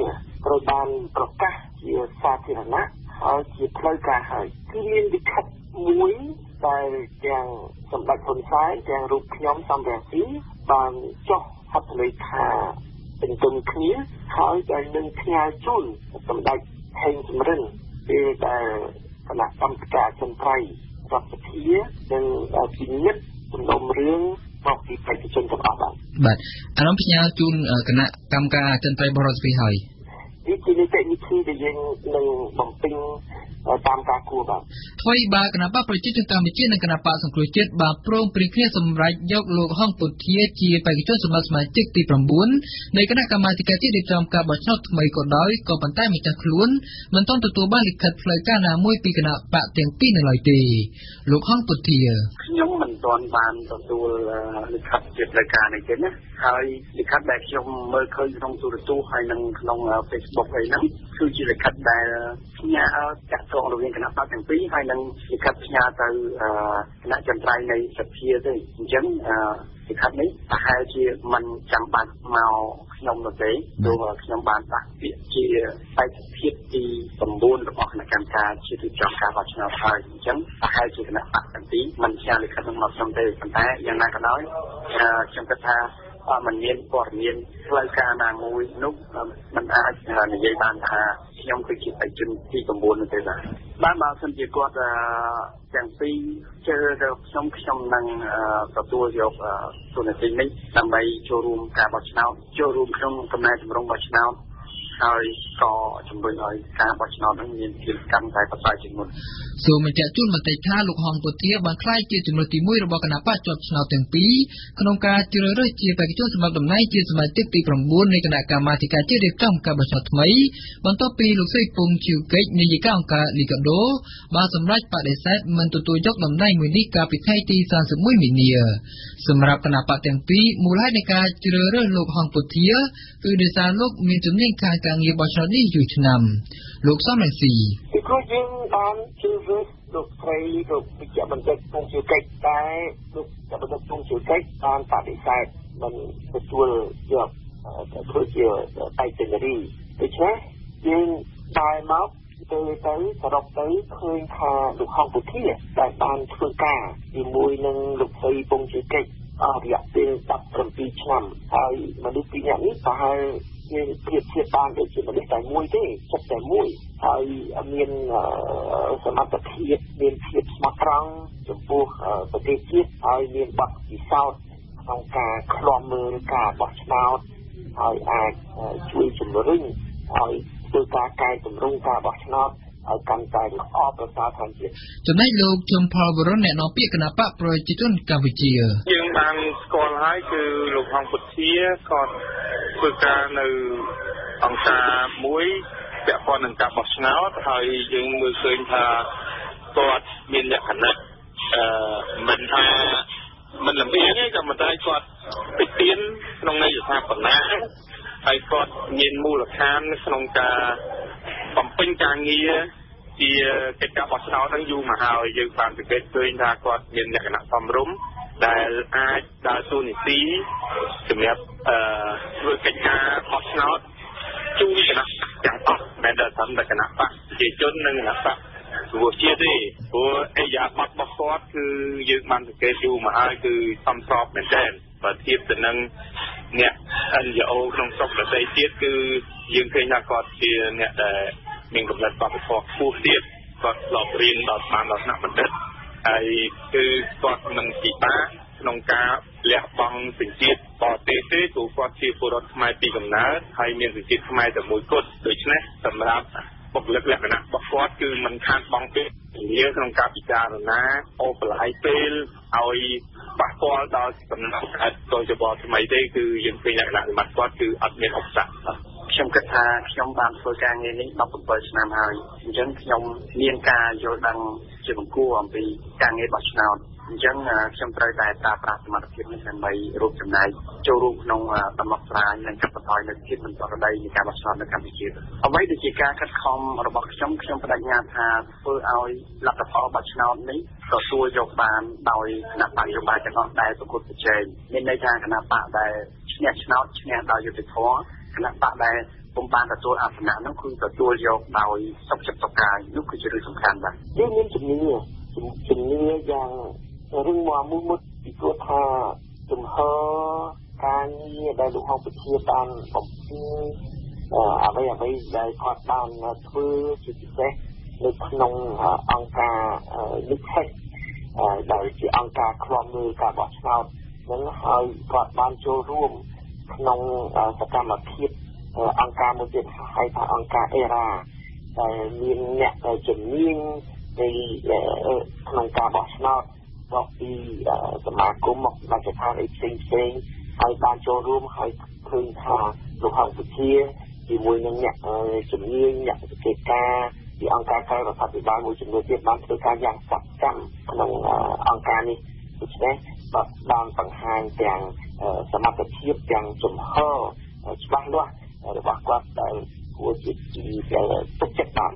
ត្រូវបានប្រកាសជាសាធារណៈហើយជាផ្លូវការហើយគឺមានលិខិតមួយដែលទាំងសម្ដេចហ៊ុនសែនទាំងរូបខ្ញុំសំរងស៊ីបានចុះហត្ថលេខាเป็นទុនគ្នាហើយដែលនឹងផ្ញើជូនសម្ដេចហេងសំរិនពេលដែលគណៈកម្មការចន្ទ្រៃរដ្ឋសភានិងពិនិត្យសំណុំរឿងមកពីបេក្ខជនទាំងអស់បាទអារម្មណ៍ផ្ញើជូនគណៈកម្មការចន្ទ្រៃរបស់រដ្ឋសភាហើយនេះជានីតិវិធីដែលយើងនឹងបំពេញតាមការគួរបាទថ្មីបើគណៈបកប្រជាជនកម្ពុជានិងគណៈបកសង្គ្រោះជាតិបានព្រមព្រៀងគ្នាសម្រេចយកលោកហងពុធាជាបេក្ខជនសម្រាប់សមាជិកទី9នៃគណៈកម្មាធិការជាតិរៀបចំការបោះឆ្នោតថ្មីក៏ដោយក៏ប៉ុន្តែម្ចាស់ខ្លួនមិនទាន់ទទួលបានលិខិតផ្លូវការណាមួយពីគណៈបកទាំងពីរនៅឡើយទេលោកហងពុធាខ្ញុំមិនទាន់បានទទួលលិខិតជាផ្លូវការនេះទេណាហើយលិខិតដែលខ្ញុំមើលឃើញក្នុងទូរទស្សន៍ហើយនិងក្នុង Facebook អីហ្នឹងគឺជាលិខិតដែលផ្ញើចាក់ចងរវាងគណៈបកទាំងពីរហើយនិងលិខិតផ្ញើទៅគណៈចន្ទ្រៃនៃសភាទេអញ្ចឹងលិខិតនេះប្រហែលជាមិនចាំបាច់មកខ្ញុំនោះទេព្រោះខ្ញុំបានដាក់ពាក្យជាបេក្ខភាពទី9របស់គណៈកម្មការជាតិរៀបចំការបោះឆ្នោតហើយអញ្ចឹងប្រហែលជាគណៈបកទាំងពីរមិនផ្ញើលិខិតមកខ្ញុំទេប៉ុន្តែយ៉ាងណាក៏ដោយខ្ញុំគិតថា มันเรียนปอดเรียนรายการนางมวยนุ๊กมันอาจจะในยัยบ้านทาย่อมเคยคิดไปจนที่สมบูรณ์เลยนะบ้านบางส่วนที่ก็จะอย่างปีเจอเด็กช่องนั่งตัวเดียวตัวในที่นี้ทำไปโชว์รูมการบัชนาโชว์รูมเครื่องกำไรจำลองบัชนาហើយក៏ជំរុញឲ្យការបោះឆ្នោតនឹងមានភាពកាន់តែប្រសើរជាងមុនសូមបញ្ជាក់ជូនមតិថាលោកហងពុធាបានក្លាយជាចំណុចទី1របស់គណៈបកជាប់ឆ្នោតទាំងពីរក្នុងការជ្រើសរើសជាបេក្ខជនសម្រាប់តំណែងជាសមាជិកទី9នៃគណៈកម្មាធិការជាតិរៀបចំការបោះឆ្នោតថ្មីបន្ទាប់ពីលោកស្រីពងជីវកិច្ចនាយិកាអង្គការលីកាដូបានសម្រេចបដិសេធមិនទទួលយកតំណែងមួយនេះកាលពីថ្ងៃទី31មីនាសម្រាប់គណៈបកទាំងពីរមូលហេតុនៃការជ្រើសរើសលោកហងពុធាគឺដោយសារលោកមានជំនាញខាងការងារបោះឆ្នោតនេះយូរឆ្នាំលោកសំរងស៊ីពីព្រោះយើងបានជឿលើលោកស្រីលោកវិជ្ជបណ្ឌិតពងជីវកិច្ចតែលោកបណ្ឌិតពងជីវកិច្ចបានបដិសេធមិនទទួលយកធ្វើជាបេក្ខជនរីដូច្នេះយើងដើរមកទៅសរុបទៅឃើញថាលោកហងពុធាដែលបានធ្វើការជាមួយនឹងលោកស្រីពងជីវកិច្ចអស់រយៈពេល17ឆ្នាំហើយមនុស្សពីរនាក់នេះប្រហែលយើងប្រៀបធៀបបានដូចជាមនុស្សតែមួយទេចិត្តតែមួយហើយមានសមត្ថភាពមានភាពស្មោះត្រង់ចំពោះប្រទេសជាតិហើយមានបទពិសោធន៍ក្នុងការឃ្លាំមើលការបោះឆ្នោតហើយអាចជួយជំរុញឲ្យធ្វើការកែតម្រង់ការបោះឆ្នោតឲ្យកាន់តែល្អប្រសើរថែមទៀតចំណែកលោកជុំផលវរុនអ្នកនាំពាក្យគណៈបកប្រជាជនកម្ពុជាយើងបានស្គាល់ហើយគឺលោកហងពុធាគាត់ធ្វើការនៅអង្គការមួយពាក់ព័ន្ធនឹងការបោះឆ្នោតហើយយើងមើលឃើញថាគាត់មានលក្ខណៈមិនថាមិនលំអៀងទេក៏មិនតែគាត់ពិទៀនក្នុងន័យថាបណ្ណាហើយគាត់មានមូលដ្ឋានក្នុងការបំពេញការងារជាកិច្ចការបោះឆ្នោតហ្នឹងយូរមកហើយយើងបានសង្កេតឃើញថាគាត់មានលក្ខណៈសមរម្យដែលអាចដើរតួនាទីសម្រាប់ធ្វើកិច្ចការបោះឆ្នោតជួយគណៈទាំងអស់ដែលដល់តាមគណៈបកប្រជាជននិងគណៈបកវិជាទេព្រោះអេយ៉ាបတ်របស់គាត់គឺយើងបានសង្កេតយូរមកហើយគឺសំស្របមែនទែនបើធៀបទៅនឹងអ្នក NGO ក្នុងស្រុកដទៃទៀតគឺយើងឃើញថាគាត់ជាអ្នកដែលមានកម្រិតបទពិសោធន៍ខ្ពស់ទៀតគាត់ធ្លាប់រៀនដល់បានដល់ថ្នាក់បណ្ឌិតហើយគឺគាត់មិនពិបាកក្នុងការលះបង់សញ្ជាតិបរទេសទេព្រោះគាត់ជាពលរដ្ឋខ្មែរពីកំណើតហើយមានសញ្ជាតិខ្មែរតែមួយគត់ដូច្នេះសម្រាប់បុគ្គលិកលក្ខណៈរបស់គាត់គឺមិនខាតបង់ពេលវេលាក្នុងការពិចារណាអូបន្លាយពេលឲ្យប៉ះពាល់ដល់ដំណើរការដោយយោបល់ថ្មីទេគឺយើងឃើញលក្ខណៈសម្បត្តិគាត់គឺអត់មានឧបសគ្គខ្ញុំគិតថាខ្ញុំបានធ្វើការងារនេះ17ឆ្នាំហើយអញ្ចឹងខ្ញុំមានការយល់ដឹងជាបង្គួរអំពីការងារបោះឆ្នោតអញ្ចឹងខ្ញុំត្រូវតែប្រើប្រាស់សមត្ថភាពនេះដើម្បីរួមចំណែកចូលរួមក្នុងដំណោះស្រាយនិងកាត់បន្ថយនូវភាពមិនប្រក្រតីនៃការបោះឆ្នោតនៅកម្ពុជាអ្វីដែលជាការខិតខំរបស់ខ្ញុំបដិញ្ញាថាធ្វើឲ្យលទ្ធផលបោះឆ្នោតនេះទទួលយកបានដោយគណៈបកនយោបាយទាំងអស់ដែលប្រកួតប្រជែងមានន័យថាគណៈបកដែលឈ្នះឆ្នោតឈ្នះដោយយុត្តិធម៌គណៈបកដែលពុំបានទទួលអាសនៈនោះគឺទទួលយកដោយសុខចិត្តសុខកាយនោះគឺជារឿងសំខាន់បាទយើងមានជំនឿយ៉ាងរឹងមាំមួយមុតពីព្រោះថាជំហរការងារដែលលោកហងពុធាបានបំពេញអ្វីដែលគាត់បានធ្វើជាពិសេសនៅក្នុងអង្គការនេះដែលជាអង្គការឃ្លាំមើលការបោះឆ្នោតនឹងហើយគាត់បានចូលរួមក្នុងសកម្មភាពអង្គការមួយទៀតហៅថាអង្គការអេរ៉ាដែលមានអ្នកជំនាញในក្នុងការបោះឆ្នោតមកពីសមាគមមកមជ្ឈដ្ឋានផ្សេងហើយបានចូលរួមហើយឃើញថាលោកហងពុធាជាមួយនឹងអ្នកជំនាញអ្នកវិទ្យាការពីអង្គការក្រៅរដ្ឋាភិបាលមួយចំនួនទៀតបានធ្វើការយ៉ាងសកម្មក្នុងអង្គការនេះដូច្នេះបានបង្ហាញទាំងសមត្ថភាពទាំងជំហរច្បាស់លាស់របស់គាត់ដែលគួរជាទុកចិត្តបាន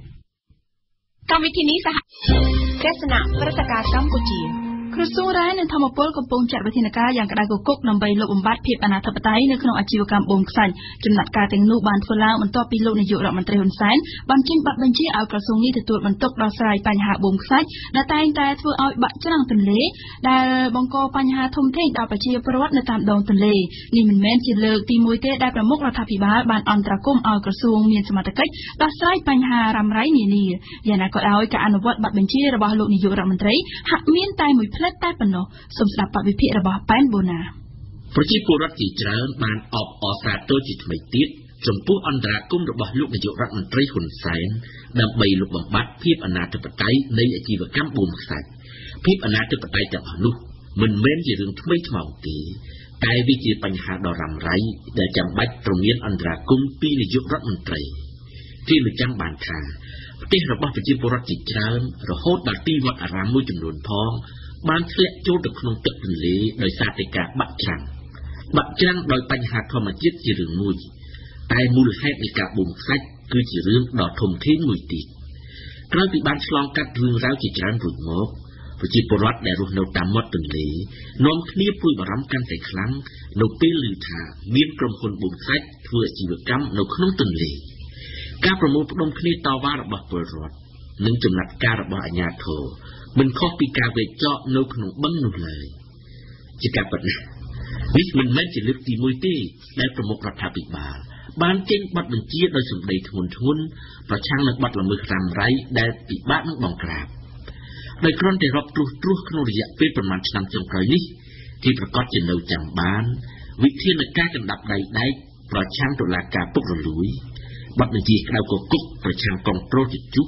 កម្មវិធីនេះសហទស្សនៈព្រឹត្តិការណ៍កម្ពុជា ក្រសួងរ៉ែនិងធម្មពលកំពុងចាត់វិធានការយ៉ាងក្តៅគគុកដើម្បីលុបបំបាត់ភាពអនាធិបតេយ្យនៅក្នុងអាជីវកម្មបូមខ្សាច់ចំណាត់ការទាំងនោះបានធ្វើឡើងបន្ទាប់ពីលោកនាយករដ្ឋមន្ត្រីហ៊ុនសែនបានចេញប័ណ្ណបញ្ជាឲ្យក្រសួងនេះទទួលបន្ទុកដោះស្រាយបញ្ហាបូមខ្សាច់ដែលតែងតែធ្វើឲ្យបាក់ច្រាំងទន្លេដែលបង្កបញ្ហាធំធេងដល់ប្រជាពលរដ្ឋនៅតាមដងទន្លេនេះមិនមែនជាលើកទី1ទេដែលប្រមុខរដ្ឋាភិបាលបានអន្តរាគមន៍ឲ្យក្រសួងមានសមត្ថកិច្ចដោះស្រាយបញ្ហារ៉ាំរ៉ៃនានាយ៉ាងណាក៏ដោយការអនុវត្តប័ណ្ណបញ្ជារបស់លោកនាយករដ្ឋមន្ត្រីហាក់មានតែមួយផ្លែតតែប៉ុណ្ណោះសូមស្ដាប់បទវិភាគរបស់ប៉ែនបូណាប្រជាពលរដ្ឋជាច្រើនបានអបអរសាទរជាថ្មីទៀតចំពោះអន្តរាគមន៍របស់លោកនាយករដ្ឋមន្ត្រីហ៊ុនសែនដើម្បីលុបបំបាត់ភាពអនាធិបតេយ្យនៃអាជីវកម្មបូមខ្សាច់ភាពអនាធិបតេយ្យទាំងអស់នោះមិនមែនជារឿងថ្មីថ្មោងទេតែវាជាបញ្ហាដ៏រ៉ាំរ៉ៃដែលចាំបាច់ត្រូវមានអន្តរាគមន៍ពីនាយករដ្ឋមន្ត្រីគេលើកចាំបានថាប្រទេសរបស់ប្រជាពលរដ្ឋជាច្រើនរហូតដល់ទីវត្តអារាមមួយចំនួនផងបានធ្លាក់ចូលទៅក្នុងទឹកទន្លេដោយសារតែការបាក់ច្រាំងដោយបញ្ហាធម្មជាតិជារឿងមួយតែមូលហេតុនៃការបូមខ្សាច់គឺជារឿងដ៏ធំធេងមួយទៀតក្រោយពីបានឆ្លងកាត់រឿងរ៉ាវជាច្រើនរួចមកប្រជាពលរដ្ឋដែលរស់នៅតាមមាត់ទន្លេនាំគ្នាព្រួយបារម្ភកាន់តែខ្លាំងនៅពេលឮថាមានក្រុមហ៊ុនបូមខ្សាច់ធ្វើអាជីវកម្មនៅក្នុងទន្លេការប្រមូលផ្ដុំគ្នាតវ៉ារបស់ពលរដ្ឋនិងចំណាត់ការរបស់អាជ្ញាធរមិនខុសពីការវេចចោលនៅក្នុងបឹងនោះឡើយជាការពិតណាស់នេះមិនមែនជាលើកទី1ទេដែលប្រមុខរដ្ឋាភិបាលបានចេញប័ណ្ណបញ្ជាដោយសម្ដីធ្ងន់ធ្ងរប្រឆាំងនឹងបទល្មើសរ៉ាំរ៉ៃដែលពិបាកនឹងបង្ក្រាបដោយគ្រាន់តែរាប់ត្រួសក្នុងរយៈពេលប្រមាណឆ្នាំចុងក្រោយនេះទីប្រកាសជានៅចាំបានវិធានការកណ្ដាប់ដៃដែកប្រឆាំងតុលាការពុករលួយប័ណ្ណបញ្ជាក្តៅគគុកប្រឆាំងកងប្រូជជុះ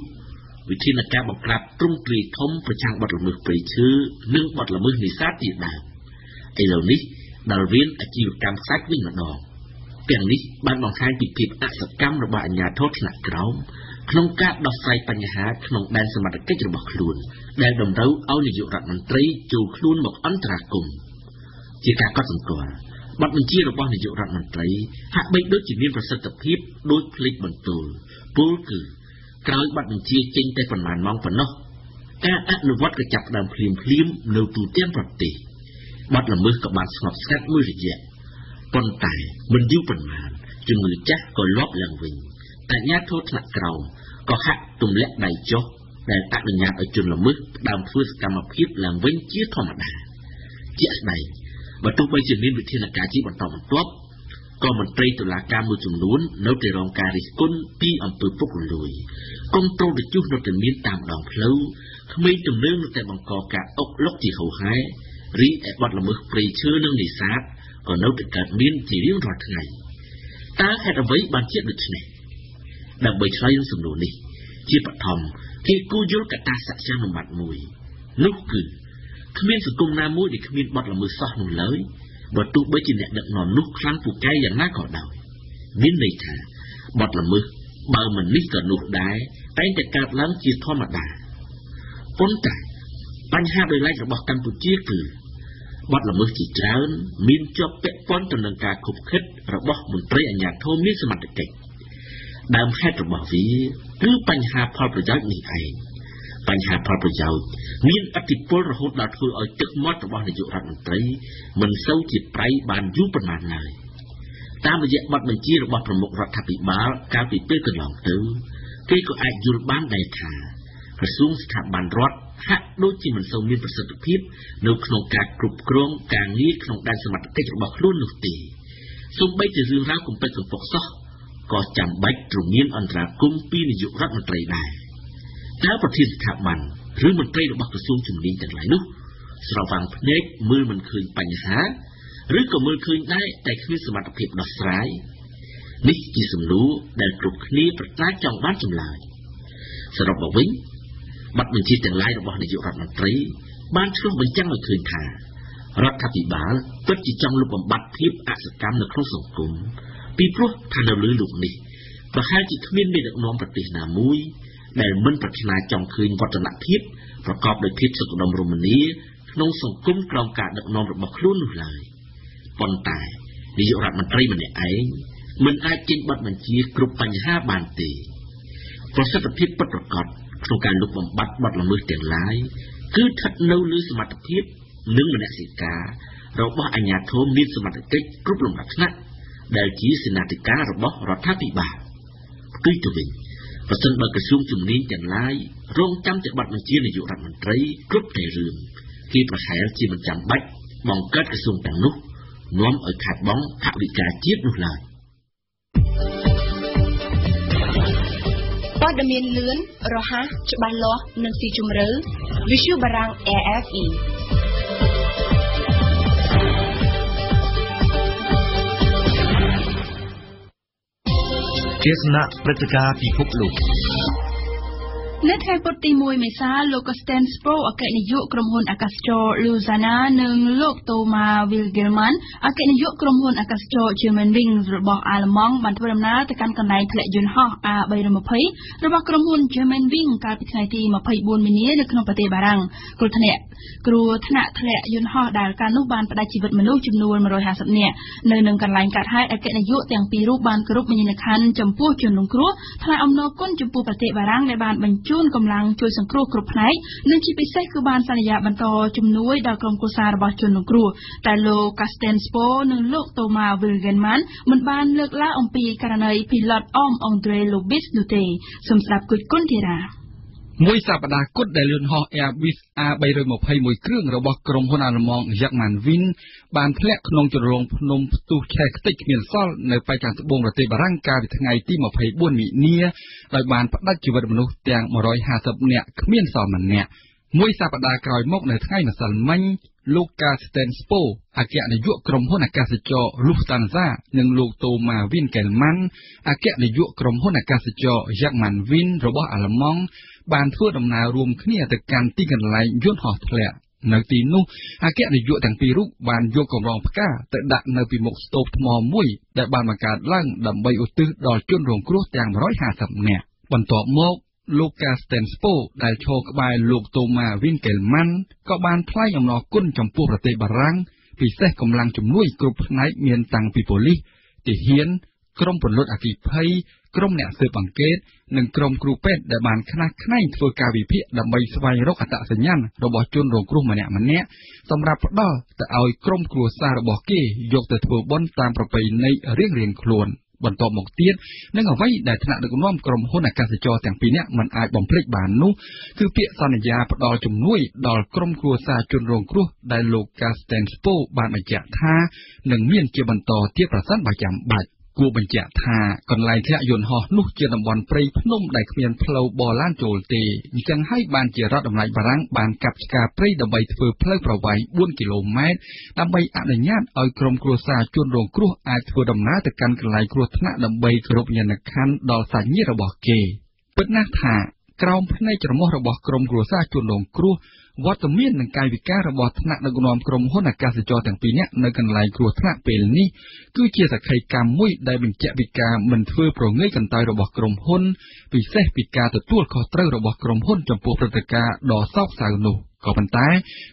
វិធានការបង្ក្រាបទ្រង់ទ្រាយធំប្រឆាំងបទល្មើសព្រៃឈើនិងបទល្មើសនេសាទជាដើមឥឡូវនេះដល់វេនអាជីវកម្មខ្សាច់វិញម្ដងទាំងនេះបានបង្ហាញពីភាពអសកម្មរបស់អាជ្ញាធរថ្នាក់ក្រោមក្នុងការដោះស្រាយបញ្ហាក្នុងដែនសមត្ថកិច្ចរបស់ខ្លួនដែលតម្រូវឲ្យនាយករដ្ឋមន្ត្រីចូលខ្លួនមកអន្តរាគមន៍ជាការកត់សម្គាល់បទបញ្ជារបស់នាយករដ្ឋមន្ត្រីហាក់បីដូចជាមានប្រសិទ្ធភាពដោយភ្លេចបន្ទោលពលគឺក្រោយបទបញ្ជាចេញតែប៉ុន្មានម៉ោងប៉ុណ្ណោះការអនុវត្តក៏ចាប់ផ្ដើមភ្លាមនៅទូទាំងប្រទេសបទល្មើសក៏បានស្ងប់ស្ងាត់មួយរយៈប៉ុន្តែមិនយូរប៉ុន្មានជំងឺចាស់ក៏លាប់ឡើងវិញអាជ្ញាធរថ្នាក់ក្រោមក៏ហាក់ទម្លាក់ដៃចុះដែលអនុញ្ញាតឲ្យជនល្មើសផ្ដើមធ្វើសកម្មភាពឡើងវិញជាធម្មតាជាក់ស្ដែងបើទោះបីជាមានវិធានការជាបន្តបន្ទាប់ក៏មន្ត្រីតុលាការមួយចំនួននៅតែរងការរិះគន់ពីអំពើពុករលួយកុំប្រូជជុះនៅតែមានតាមដងផ្លូវក្មេងទំនើងនៅតែបង្កការអុកលុកជាហូរហែរីឯបទល្មើសព្រៃឈើនិងនេសាទក៏នៅតែកើតមានជារៀងរាល់ថ្ងៃតើហេតុអ្វីបានជាដូច្នេះដើម្បីឆ្លើយនឹងសំណួរនេះជាបឋមគេគូយល់កត្តាសក្តានុពលមួយនោះគឺគ្មានសង្គមណាមួយដែលគ្មានបទល្មើសសោះនោះឡើយបើទោះបីជាអ្នកដឹកនាំនោះខ្លាំងពូកែយ៉ាងណាក៏ដោយមានន័យថាបទល្មើសបើមិននេះក៏នោះដែរតែងតែកើតឡើងជាធម្មតាប៉ុន្តែបញ្ហាដោយឡែករបស់កម្ពុជាគឺបទល្មើសជាច្រើនមានជាប់ពាក់ព័ន្ធទៅនឹងការខុបខិតរបស់មន្ត្រីអាជ្ញាធរមានសមត្ថកិច្ចដើមហេតុរបស់វាគឺបញ្ហាផលប្រយោជន៍នេះឯងបញ្ហាផលប្រយោជន៍មានឥទ្ធិពលរហូតដល់ធ្វើឲ្យទឹកមាត់របស់នាយករដ្ឋមន្ត្រីមិនសូវជាប្រៃបានយូរប៉ុន្មានឡើយតាមរយៈបទបញ្ជារបស់ប្រមុខរដ្ឋាភិបាលកាលពីពេលកន្លងទៅគេក៏អាចយល់បានដែរថាក្រសួងស្ថាប័នរដ្ឋហាក់ដូចជាមិនសូវមានប្រសិទ្ធភាពនៅក្នុងការគ្រប់គ្រងការងារក្នុងដែនសមត្ថកិច្ចរបស់ខ្លួននោះទេសូម្បីតែរឿងរ៉ាវកំពេចកំពកសោះក៏ចាំបាច់ត្រូវមានអន្តរាគមន៍ពីនាយករដ្ឋមន្ត្រីដែរតើប្រធានស្ថាប័នឬមន្ត្រីរបស់ក្រសួងជំនាញទាំងឡាយនោះស្រវាំងភ្នែកមើលមិនឃើញបញ្ហាឬក៏មើលឃើញដែរតែគ្មានសមត្ថភាពដោះស្រាយនេះជាសំណួរដែលគ្រប់គ្នាប្រាថ្នាចង់បានចម្លើយសរុបមកវិញបទបញ្ជាទាំងឡាយរបស់នាយករដ្ឋមន្ត្រីបានឆ្លុះបញ្ចាំងឲ្យឃើញថារដ្ឋាភិបាលពិតជាចង់លុបបំបាត់ភាពអសកម្មនៅក្នុងសង្គមពីព្រោះថានៅលើលោកនេះប្រហែលជាគ្មានមេដឹកនាំប្រទេសណាមួយដែលមិនប្រាថ្នាចង់ឃើញវឌ្ឍនភាពប្រកបដោយភាពសុខដុមរមនាក្នុងសង្គមក្រោមការដឹកនាំរបស់ខ្លួននោះឡើយប៉ុន្តែនាយករដ្ឋមន្ត្រីម្នាក់ឯងមិនអាចចេញបទបញ្ជាគ្រប់បញ្ហាបានទេប្រសិទ្ធភាពពិតប្រាកដក្នុងការលុបបំបាត់បទល្មើសទាំងឡាយ គឺស្ថិតនៅលើសមត្ថភាពនិងមនសិការរបស់អាជ្ញាធរមានសមត្ថកិច្ចគ្រប់លំដាប់ថ្នាក់ដែលជាសេនាធិការរបស់រដ្ឋាភិបាលផ្ទុយទៅវិញប្រសិនបើក្រសួងជំនាញទាំងឡាយរងចាំតែប័ណ្ណបញ្ជានាយករដ្ឋមន្ត្រីគ្រប់តែរឿងគេប្រហែលជាមិនចាំបាច់បង្កើតក្រសួងទាំងនោះនាំឲ្យខាតបង់ថវិកាជាតិនោះឡើយព័ត៌មានលឿនរហ័សច្បាស់លាស់និងស៊ីជម្រៅ Visual បារាំង RFE ទេសនាព្រឹត្តិការណ៍ពិភពលោកនៅថ្ងៃពុធទី1មេសាលោក Sten Spro អគ្គនាយកក្រុមហ៊ុនអាកាសចរ Luzana និងលោក Thomas Wilgelman អគ្គនាយកក្រុមហ៊ុនអាកាសចរ Germanwings របស់អាល្លឺម៉ង់បានធ្វើដំណើរទៅកាន់កន្លែងធ្លាក់យន្តហោះ A320 របស់ក្រុមហ៊ុន Germanwings កាលពីថ្ងៃទី24មីនានៅក្នុងប្រទេសបារាំងគ្រោះថ្នាក់ធ្លាក់យន្តហោះដែលកាលនោះបានផ្តាច់ជីវិតមនុស្សចំនួន150នាក់នៅនឹងកន្លែងកើតហេតុអគ្គនាយកទាំងពីររូបបានគោរពវិញ្ញាណក្ខន្ធចំពោះជនរងគ្រោះថ្លែងអំណរគុណចំពោះប្រទេសបារាំងដែលបានបញ្ជូនកម្លាំងជួយសង្គ្រោះគ្រប់ផ្នែកនិងជាពិសេសគឺបានសន្យាបន្តជំនួយដល់ក្រុមគ្រួសាររបស់ជនរងគ្រោះតែលោក Sten Spro និងលោក Thomas Wilgelman មិនបានលើកឡើងអំពីករណី Pilot André Lubitsch នោះទេសូមស្ដាប់គូចគុណធីរ៉ាមួយសប្តាហ៍គត់ដែលយន្តហោះ Airbus A321 គ្រឿងរបស់ក្រុមហ៊ុនអាល្លឺម៉ង់ Germanwings បានធ្លាក់ក្នុងជ្រលងភ្នំផ្ទុះឆេះខ្ទេចគ្មានសល់នៅប៉ែកខាងត្បូងប្រទេសបារាំងកាលពីថ្ងៃទី24មីនាដោយបានផ្តាច់ជីវិតមនុស្សទាំង150នាក់គ្មានសល់ម្នាក់មួយសប្តាហ៍ក្រោយមកនៅថ្ងៃម្សិលមិញលោក Sten Spro អគ្គនាយកក្រុមហ៊ុនអាកាសចរ Lufthansa និងលោក Thomas Wilgelman អគ្គនាយកក្រុមហ៊ុនអាកាសចរ Germanwings របស់អាល្លឺម៉ង់បានធ្វើដំណើររួមគ្នាទៅកាន់ទីកន្លែងយន្តហោះធ្លាក់នៅទីនោះអគ្គនាយកទាំងពីររូបបានយកកម្រងផ្កាទៅដាក់នៅពីមុខស្ទូបថ្មមួយដែលបានបង្កើតឡើងដើម្បីឧទ្ទិសដល់ជនរងគ្រោះទាំង150នាក់បន្ទាប់មកលោក Sten Spro ដែលឈរក្បែរលោក Thomas Wilgelman ក៏បានថ្លែងអំណរគុណចំពោះប្រទេសបារាំងពិសេសកម្លាំងជំនួយគ្រប់ផ្នែកមានតាំងពីប៉ូលីសទាហានក្រុមពលរដ្ឋអគ្គិភ័យក្រុមអ្នកស៊ើបអង្កេតនិងក្រុមគ្រូពេទ្យដែលបានខ្នះខ្នែងធ្វើការវិភាគដើម្បីស្វែងរកអត្តសញ្ញាណរបស់ជនរងគ្រោះម្នាក់សម្រាប់ផ្ដល់ទៅឲ្យក្រុមគ្រួសាររបស់គេយកទៅធ្វើបុណ្យតាមប្រពៃណីរៀងៗខ្លួនបន្ទាប់មកទៀតនឹងអ្វីដែលថ្នាក់ដឹកនាំក្រុមហ៊ុនអាកាសចរទាំងពីរនាក់មិនអាចបំភ្លេចបាននោះគឺពាក្យសន្យាផ្ដល់ជំនួយដល់ក្រុមគ្រួសារជនរងគ្រោះដែលលោក Sten Spro បានបញ្ជាក់ថានឹងមានជាបន្តទៀតប្រសិនបើចាំបាច់គួរបញ្ជាក់ថាកន្លែងធ្លាក់យន្តហោះនោះជាតំបន់ព្រៃភ្នំដែលគ្មានផ្លូវបរឡានចូលទេអញ្ចឹងហើយបានជារដ្ឋអំណាចបារាំងបានកាប់ឆ្ការព្រៃដើម្បីធ្វើផ្លូវប្រវែង4គីឡូម៉ែត្រដើម្បីអនុញ្ញាតឲ្យក្រុមគ្រួសារជនរងគ្រោះអាចធ្វើដំណើរទៅកាន់កន្លែងគ្រោះថ្នាក់ដើម្បីគោរពវិញ្ញាណក្ខន្ធដល់សាច់ញាតិរបស់គេពិតណាស់ថាក្រោមភ្នែកច្រមុះរបស់ក្រុមគ្រួសារជនរងគ្រោះវត្តមាននិងកាយវិការរបស់ថ្នាក់ដឹកនាំក្រុមហ៊ុនអាកាសចរទាំងពីរនាក់នៅកន្លែងគ្រោះថ្នាក់ពេលនេះគឺជាសក្ខីកម្មមួយដែលបញ្ជាក់ពីការមិនធ្វើប្រងើយកន្តើយរបស់ក្រុមហ៊ុនពិសេសពីការទទួលខុសត្រូវរបស់ក្រុមហ៊ុនចំពោះព្រឹត្តិការណ៍ដ៏សោកសៅនោះក៏ប៉ុន្តែ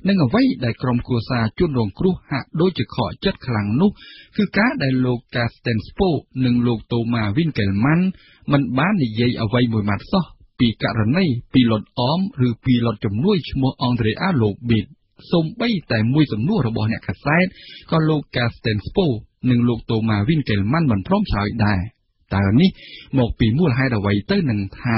នឹងអ្វីដែលក្រុមគ្រួសារជនរងគ្រោះហាក់ដូចជាខកចិត្តខ្លាំងនោះគឺការដែលលោក Sten Spro និងលោក Thomas Wilgelman មិនបាននិយាយអ្វីមួយម៉ាត់សោះពីករណីពីលតអមឬពីលតជំនួយឈ្មោះ André Lubitsch សូម្បីតែមួយសំណួររបស់អ្នកកាសែតក៏លោក Sten Spro និងលោក Thomas Wilgelman មិនព្រមឆ្លើយដែរតើនេះមកពីមូលហេតុអ្វីទៅនឹងថា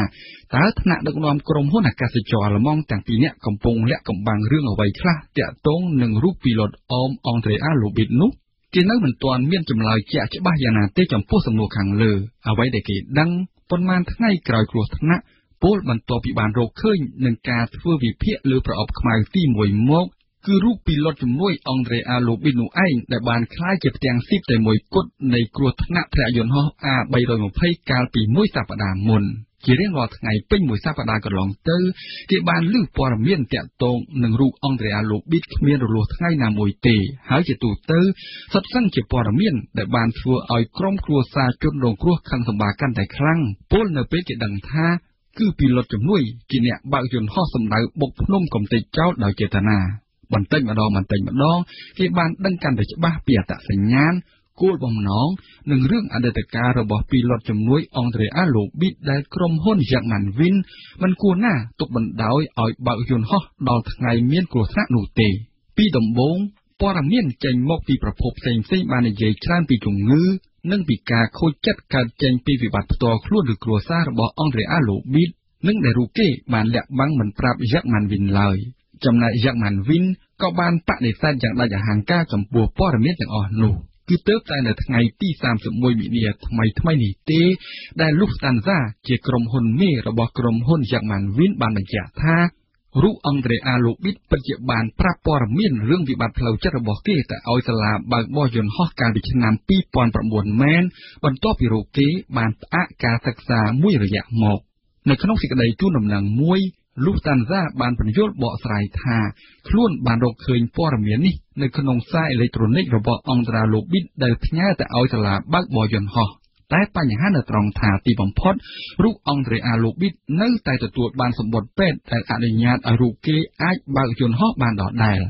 តើថ្នាក់ដឹកនាំក្រុមហ៊ុនអាកាសចរអាល្លឺម៉ង់ទាំងពីរនាក់កំពុងលាក់កំបាំងរឿងអ្វីខ្លះទាក់ទងនឹងរូបពីលតអម André Lubitsch នោះគេនៅមិនទាន់មានចម្លើយជាក់ច្បាស់យ៉ាងណាទេចំពោះសំណួរខាងលើអ្វីដែលគេដឹងប៉ុន្មានថ្ងៃក្រោយគ្រោះថ្នាក់ពលបន្ទាប់ពីបានរកឃើញនឹងការធ្វើវិភាគលើប្រអប់ខ្មៅទី1មកគឺរូបពីលតជំនួយ André Lubitsch នោះឯងដែលបានคล้ายជាផ្ទាំងស៊ីបតែមួយគត់នៃគ្រោះថ្នាក់ធ្លាក់យន្តហោះ A320 កាលពីមួយសប្តាហ៍មុនជារៀងរាល់ថ្ងៃពេញមួយសប្តាហ៍កន្លងទៅគេបានលើកព័ត៌មានទាក់ទងនឹងរូប André Lubitsch គ្មានរលួសថ្ងៃណាមួយទេហើយជាទូទៅសុទ្ធសឹងជាព័ត៌មានដែលបានធ្វើឲ្យក្រុមគ្រួសារជនរងគ្រោះខឹងសម្បាកាន់តែខ្លាំងពលនៅពេលគេដឹងថាគឺពីលតជំនួយជាអ្នកបើកយន្តហោះសម្ដៅបុកភ្នំកំទេចចោលដោយចេតនាបន្តិចម្ដងគេបានដឹងកាន់តែច្បាស់ពីអត្តសញ្ញាណ គោលបំណងនិងរឿងអតីតកាលរបស់ពីលត់ជំនួយអង់ដ្រេអាឡូប៊ីតដែលក្រុមហ៊ុនយ៉ាក់ម៉ាន់វីនមិនគួរណាទុកបណ្ដោយឲ្យបើកយន្តហោះដល់ថ្ងៃមានគ្រោះថ្នាក់នោះទេពីដំបូងព័ត៌មានចេញមកពីប្រភពផ្សេងៗបាននិយាយច្រើនពីជំងឺនិងពីការខូចចិត្តកើតចេញពីវិបត្តិផ្ទាល់ខ្លួនឬគ្រួសាររបស់អង់ដ្រេអាឡូប៊ីតនិងដែលរូគេបានលាក់បាំងមិនប្រាប់យ៉ាក់ម៉ាន់វីនឡើយចំណែកយ៉ាក់ម៉ាន់វីនក៏បានបដិសេធយ៉ាងដាច់អហង្ការចំពោះព័ត៌មានទាំងអស់នោះគឺទើបតែនៅថ្ងៃទី31មីនាថ្មីនេះទេដែល Lufthansa ជាក្រុមហ៊ុនមេរបស់ក្រុមហ៊ុន Jack Manvin បានបញ្ជាក់ថារូបអង់ដ្រេអាឡូប៊ីតពិតជាបានប្រាប់ព័ត៌មានរឿងវិបត្តិផ្លូវចិត្តរបស់គេទៅឲ្យសាលាបើកបោះយន្តហោះកាលពីឆ្នាំ2009មែនបន្ទាប់ពីរូបគេបានផ្អាកការសិក្សាមួយរយៈមកនៅក្នុងសេចក្តីជូនដំណឹងមួយLufthansa បានពន្យល់បកស្រាយថាខ្លួនបានរកឃើញព័ត៌មាននេះនៅក្នុងសារអេឡិចត្រូនិករបស់អង់ដ្រាឡូប៊ីតដែលផ្ញើទៅឲ្យសាលាបើកបរយន្តហោះតែបញ្ហានៅត្រង់ថាទីបំផុតរូបអង់ដ្រេអាឡូប៊ីតនៅតែទទួលបានសម្បត្តិពេទ្យដែលអនុញ្ញាតឲ្យរូបគេអាចបើកយន្តហោះបានដដែល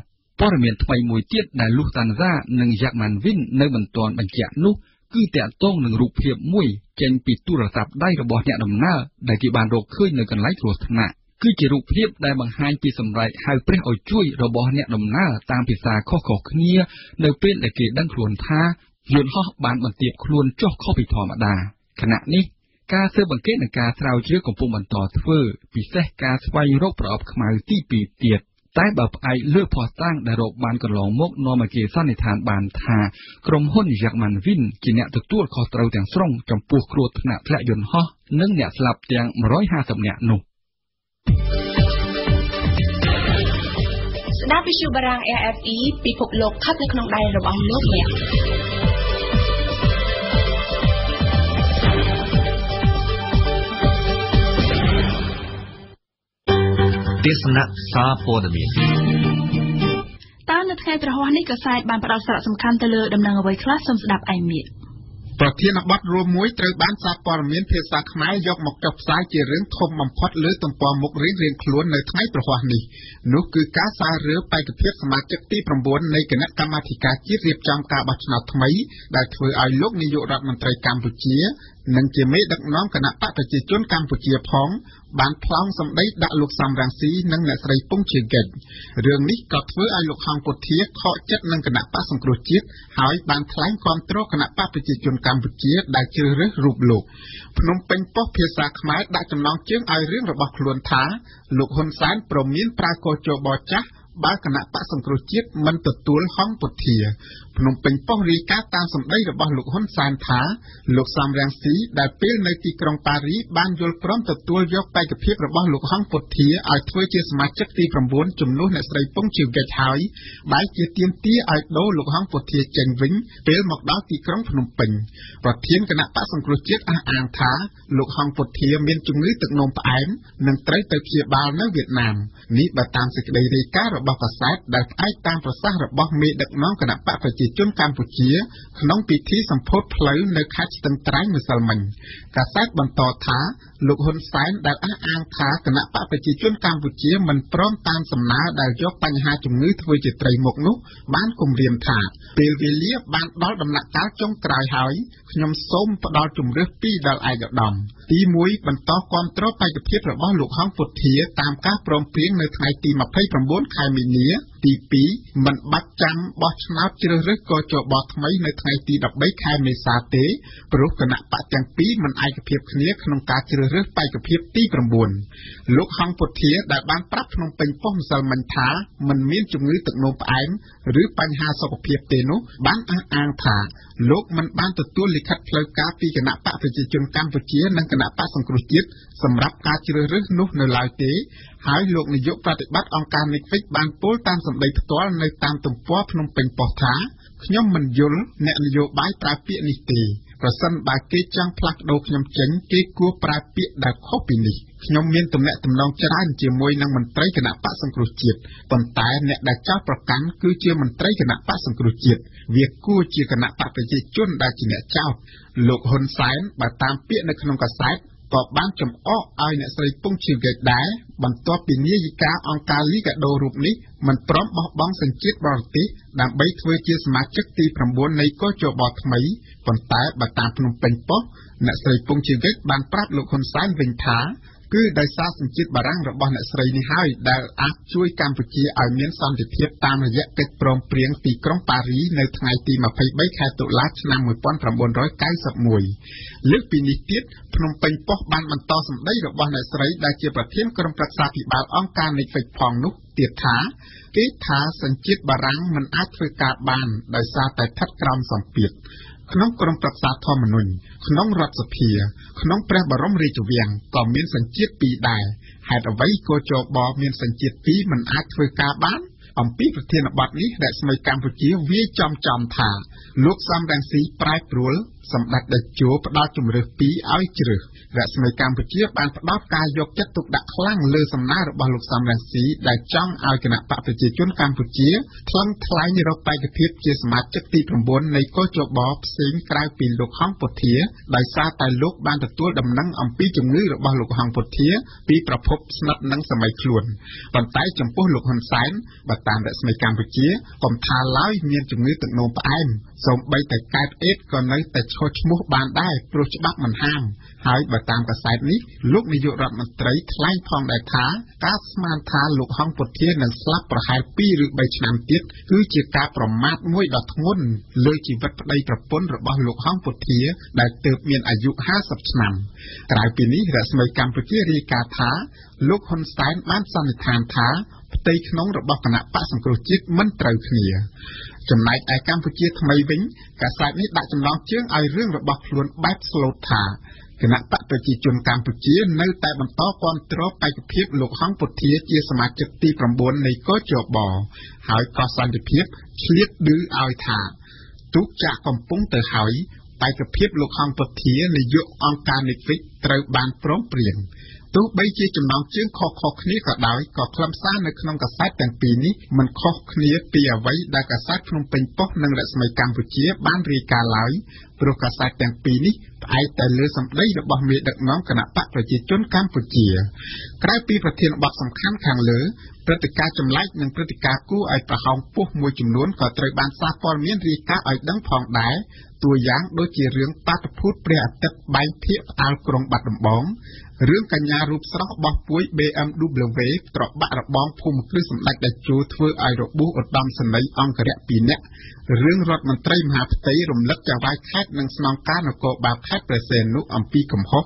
ព័ត៌មានថ្មីមួយទៀតដែល Lufthansa និង Jack Manvin នៅមិនទាន់បញ្ជាក់នោះគឺតាក់ទងនឹងរូបភាពមួយចេញពីទូរស័ព្ទដៃរបស់អ្នកដំណើរដែលគេបានរកឃើញនៅកន្លែងគ្រោះថ្នាក់គឺជារូបភាពដែលបង្ហាញពីសម្រែកហៅព្រះឲ្យជួយរបស់អ្នកដំណើរតាមភាសាខុសៗគ្នានៅពេលដែលគេដឹងខ្លួនថាយន្តហោះបានបន្ទាបខ្លួនចុះខុសពីធម្មតាខណៈនេះការស៊ើបអង្កេតនិងការស្រាវជ្រាវកំពុងបន្តធ្វើពិសេសការស្វែងរកប្រអប់ខ្មៅទី2ទៀតតែបើផ្អែកលើភស្តុតាងដែលរកបានកន្លងមកនាំឲ្យគេសន្និដ្ឋានបានថាក្រុមហ៊ុន Jack Manvin ជាអ្នកទទួលខុសត្រូវទាំងស្រុងចំពោះគ្រោះថ្នាក់ធ្លាក់យន្តហោះនិងអ្នកស្លាប់ទាំង150នាក់នោះស្ដាប់វិទ្យុបារាំង RFE ពិភពលោកស្ថិតនៅក្នុងដៃរបស់លោកអ្នកទេសនាសារព័ត៌មានតើនៅថ្ងៃប្រហ័សនេះកាសែតបានផ្ដោតសារៈសំខាន់ទៅលើដំណឹងអ្វីខ្លះសូមស្ដាប់ឯមាសប្រធានបទរួមមួយត្រូវបានសារព័ត៌មានភាសាខ្មែរយកមកចុះផ្សាយជារឿងធំបំផុតលើទំព័រមុខរៀងៗខ្លួននៅថ្ងៃប្រហ័សនេះនោះគឺការសាររើបេក្ខភាពសមាជិកទី9នៃគណៈកម្មាធិការជាតិរៀបចំការបោះឆ្នោតថ្មីដែលធ្វើឲ្យលោកនាយករដ្ឋមន្ត្រីកម្ពុជានិងជាមេដឹកនាំគណៈបកប្រជាជនកម្ពុជាផងបានផ្លោងសម្ដីដាក់លោកសំរងស៊ីនិងអ្នកស្រីពងជាកិច្ចរឿងនេះក៏ធ្វើឲ្យលោកហងពុធាខកចិត្តនឹងគណៈបកសង្គ្រោះជាតិហើយបានថ្លែងគាំទ្រគណៈបកប្រជាជនកម្ពុជាដែលជ្រើសរើសរូបលោកភ្នំពេញប៉ុស្តិ៍ភាសាខ្មែរដាក់ចំណងជើងឲ្យរឿងរបស់ខ្លួនថាលោកហ៊ុនសែនប្រមានប្រើកោជបចាស់បើគណៈបកសង្គ្រោះជាតិមិនទទួលហងពុធាភ្នំពេញប៉ុស្តិ៍រាយការណ៍តាមសម្ដីរបស់លោកហ៊ុនសែនថាលោកសំរងស៊ីដែលពេលនៅទីក្រុងប៉ារីបានយល់ព្រមទទួលយកបេក្ខភាពរបស់លោកហងពុធាឲ្យធ្វើជាសមាជិកទី9ជំនួសអ្នកស្រីពងជាកិច្ចហើយបែរជាទាមទារឲ្យដូរលោកហងពុធាចេញវិញពេលមកដល់ទីក្រុងភ្នំពេញប្រធានគណៈបកសង្គ្រោះជាតិអះអាងថាលោកហងពុធាមានជំងឺទឹកនោមផ្អែមនិងត្រូវទៅព្យាបាលនៅវៀតណាមនេះបើតាមសេចក្តីរាយការណ៍របស់កាសែតដែលផ្អែកតាមប្រសាសន៍របស់មេដឹកនាំគណៈបកប្រជាជនកម្ពុជាក្នុងពិធីសម្ពោធផ្លូវនៅខេត្តស្ទឹងត្រែងម្សិលមិញកាសែតបន្តថាលោកហ៊ុនសែនដែលអះអាងថាគណៈបកប្រជាជនកម្ពុជាមិនព្រមតាមសំណើដែលយកបញ្ហាជំងឺធ្វើជាត្រីមុខនោះបានគម្រាមថាពេលវេលាបានដល់ដំណាក់កាលចុងក្រោយហើយខ្ញុំសូមផ្ដល់ជំរឿស2ដល់ឯកឧត្តមទី1បន្តគាំទ្របេក្ខភាពរបស់លោកហងពុធាតាមការព្រមព្រៀងនៅថ្ងៃទី29ខែមីនាទី2មិនបាច់ចាំបោះឆ្នោតជ្រើសរើសកោជបថ្មីនៅថ្ងៃទី13ខែមេសាទេព្រោះគណៈបកទាំងពីរមិនឯកភាពគ្នាក្នុងការជ្រើសរើសបេក្ខភាពទី9លោកហងពុធាដែលបានប្រាប់ភ្នំពេញប៉ុស្តិ៍ម្សិលមិញថាមិនមានជំងឺទឹកនោមផ្អែមឬបញ្ហាសុខភាពទេនោះបានអះអាងថាលោកមិនបានទទួលលិខិតផ្លូវការពីគណៈបកប្រជាជនកម្ពុជានិងគណៈបកសង្គ្រោះជាតិសម្រាប់ការជ្រើសរើសនោះនៅឡើយទេហើយលោកនាយកប្រតិបត្តិអង្គការ NICFIC បានពោលតាមសម្ដីផ្ទាល់នៅតាមទំព័រភ្នំពេញប៉ុស្តិ៍ថាខ្ញុំមិនយល់អ្នកនយោបាយប្រើពាក្យនេះទេប្រសិនបើគេចង់ផ្លាស់ប្ដូរខ្ញុំចេញគេគួរប្រើពាក្យដែលខុសពីនេះខ្ញុំមានទំនាក់ទំនងច្រើនជាមួយនឹងមន្ត្រីគណៈបកសង្គ្រោះជាតិប៉ុន្តែអ្នកដែលចោទប្រកាន់គឺជាមន្ត្រីគណៈបកសង្គ្រោះជាតិវាគួរជាគណៈបកប្រជាជនដែលជាអ្នកចោទលោកហ៊ុនសែនបើតាមពាក្យនៅក្នុងកាសែត ក៏បានចំអកឲ្យអ្នកស្រីពងឈឺហ្គេតដែរបន្ទាប់ពីនាយិកាអង្គការលីកាដូរូបនេះមិនព្រមបោះបង់សញ្ជាតិបរទេសដើម្បីធ្វើជាសមាជិកទី9នៃកោជបថ្មីប៉ុន្តែបើតាមភ្នំពេញប៉ុស្តិ៍អ្នកស្រីពងឈឺហ្គេតបានប្រាប់លោកហ៊ុនសែនវិញថាគឺដោយសារសញ្ជាតិបារាំងរបស់អ្នកស្រីនេះហើយដែលអាចជួយកម្ពុជាឲ្យមានសន្តិភាពតាមរយៈកិច្ចព្រមព្រៀងទីក្រុងប៉ារីនៅថ្ងៃទី23ខែតុលាឆ្នាំ1991លើកពីនេះទៀតភ្នំពេញប៉ុស្តិ៍បានបន្តសម្ដីរបស់អ្នកស្រីដែលជាប្រធានក្រុមប្រឹក្សាភិបាលអង្គការ Netflix ផងនោះទៀតថាគេថាសញ្ជាតិបារាំងមិនអាចធ្វើការបានដោយសារតែស្ថិតក្រោមសម្ពាធក្នុងក្រុមប្រឹក្សាធម្មនុញ្ញក្នុងរដ្ឋសភាក្នុងព្រះបរមរាជវាំងក៏មានសញ្ជាតិពីរដែរហេតុអ្វីកោជបមានសញ្ជាតិពីរមិនអាចធ្វើការបានអំពីប្រធានបទនេះរស្មីកម្ពុជាវាយចំថាលោកសំរងស៊ីប្រែប្រួលសម្ដេចតេជោផ្ដល់ជំរឿសពីរឲ្យជ្រើសរស្មីកម្ពុជាបានផ្ដោតការយកចិត្តទុកដាក់ខ្លាំងលើសំណើរបស់លោកសំរងស៊ីដែលចង់ឲ្យគណៈបកប្រជាជនកម្ពុជាថ្លឹងថ្លែងរកបេក្ខភាពជាសមាជិកទី9នៃកោជបផ្សេងក្រៅពីលោកហងពុធាដោយសារតែលោកបានទទួលដំណឹងអំពីជំងឺរបស់លោកហងពុធាពីប្រភពស្និទ្ធនឹងសម័យខ្លួនប៉ុន្តែចំពោះលោកហ៊ុនសែនបើតាមរស្មីកម្ពុជាកុំថាឡើយមានជំងឺទឹកនោមផ្អែមសូម្បីតែកែបអេដក៏នៅតែឈរឈ្មោះបានដែរព្រោះច្បាប់មិនហាមហើយបើតាមកាសែតនេះលោកនាយករដ្ឋមន្ត្រីថ្លែងផងដែរថាការស្មានថាលោកហងពុធានឹងស្លាប់ប្រហែល2ឬ3ឆ្នាំទៀតគឺជាការប្រមាថមួយដ៏ធ្ងន់លើជីវិតប្តីប្រពន្ធរបស់លោកហងពុធាដែលទើបមានអាយុ50ឆ្នាំក្រៅពីនេះរស្មីកម្ពុជារាយការណ៍ថាលោកហ៊ុនសែនបានសន្និដ្ឋានថាផ្ទៃក្នុងរបស់គណៈបកសង្គ្រោះជាតិមិនត្រូវគ្នាចំណែកឯកម្ពុជាថ្មីវិញកាសែតនេះដាក់ចំណងជើងឲ្យរឿងរបស់ខ្លួនបែបស្លូតថាគណៈបកប្រជាជនកម្ពុជានៅតែបន្តគាំទ្របេក្ខភាពលោកហងពុធាជាសមាជិកទី9នៃកោជបហើយក៏សន្តិភាពឆ្លៀតឌឺឲ្យថាទូកចាក់កំពុងទៅហើយបេក្ខភាពលោកហងពុធានាយកអង្គការ Netflix ត្រូវបានព្រមព្រៀងទោះបីជាចំណងជើងខុសៗគ្នាក៏ដោយក៏ខ្លឹមសារនៅក្នុងកាសែតទាំងពីរនេះមិនខុសគ្នាពីអ្វីដែលកាសែតភ្នំពេញប៉ុស្តិ៍និងរស្មីកម្ពុជាបានរាយការណ៍ឡើយព្រោះកាសែតទាំងពីរនេះផ្អែកតែលើសម្ដីរបស់មេដឹកនាំគណៈបកប្រជាជនកម្ពុជាក្រៅពីប្រធានបទសំខាន់ខាងលើព្រឹត្តិការណ៍ចម្លែកនិងព្រឹត្តិការណ៍គួរឲ្យប្រហោងពោះមួយចំនួនក៏ត្រូវបានសារព័ត៌មានរាយការណ៍ឲ្យដឹងផងដែរតួយ៉ាងដូចជារឿងបាតុភូតព្រះអាទិត្យបែកភាគផ្ដាល់ក្រុងបាត់ដំបងរឿងកញ្ញារូបស្រស់បោះពួយ BMW ត្របាក់របងភូមិគ្រឹះសម្ដេចតេជោធ្វើឲ្យរបួសឧត្តមសេនីយ៍អង្គរៈ2នាក់រឿងរដ្ឋមន្ត្រីមហាផ្ទៃរំលឹកចៅហ្វាយខេត្តនិងស្នងការនគរបាលខេត្តព្រះសីហនុអំពីកំហុស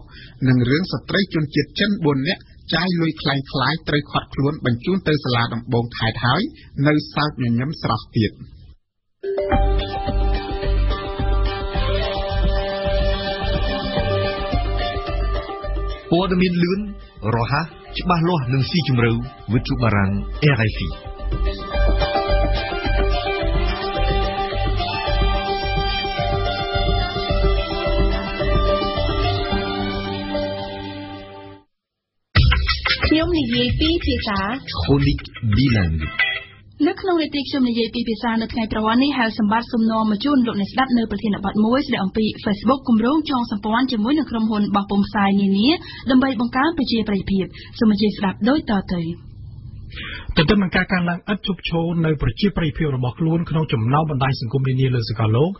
និងរឿងស្ត្រីជនជាតិចិន4នាក់ចាយលុយคล้ายៗត្រូវខាត់ខ្លួនបញ្ជូនទៅសាលាដំបងខេត្តហើយនៅសោកញញឹមស្រស់ទៀតព័ត៌មានលឿនរហ័សច្បាស់លាស់និងស៊ីជម្រៅវិទ្យុបារាំង RFI ខ្ញុំនិយាយពីភាសា Chronique bilingue នៅក្នុងនីតិខ្ញុំនិយាយពីភាសានៅថ្ងៃប្រវត្តិនេះហើយសម្បត្តិសំណងមកជូនលោកអ្នកស្ដាប់នៅប្រធានបទមួយស្ដីអំពី Facebook គម្រោងចងសម្ព័ន្ធជាមួយនឹងក្រុមហ៊ុនបោះពុម្ពផ្សាយនានាដើម្បីបង្កើនប្រជាប្រិយភាពសូមអញ្ជើញស្ដាប់ដូចតទៅទន្ទឹមនឹងការកើនឡើងឥតឈប់ឈរនៅប្រជាប្រិយភាពរបស់ខ្លួនក្នុងចំណោមបណ្ដាញសង្គមនានាលើសកលលោក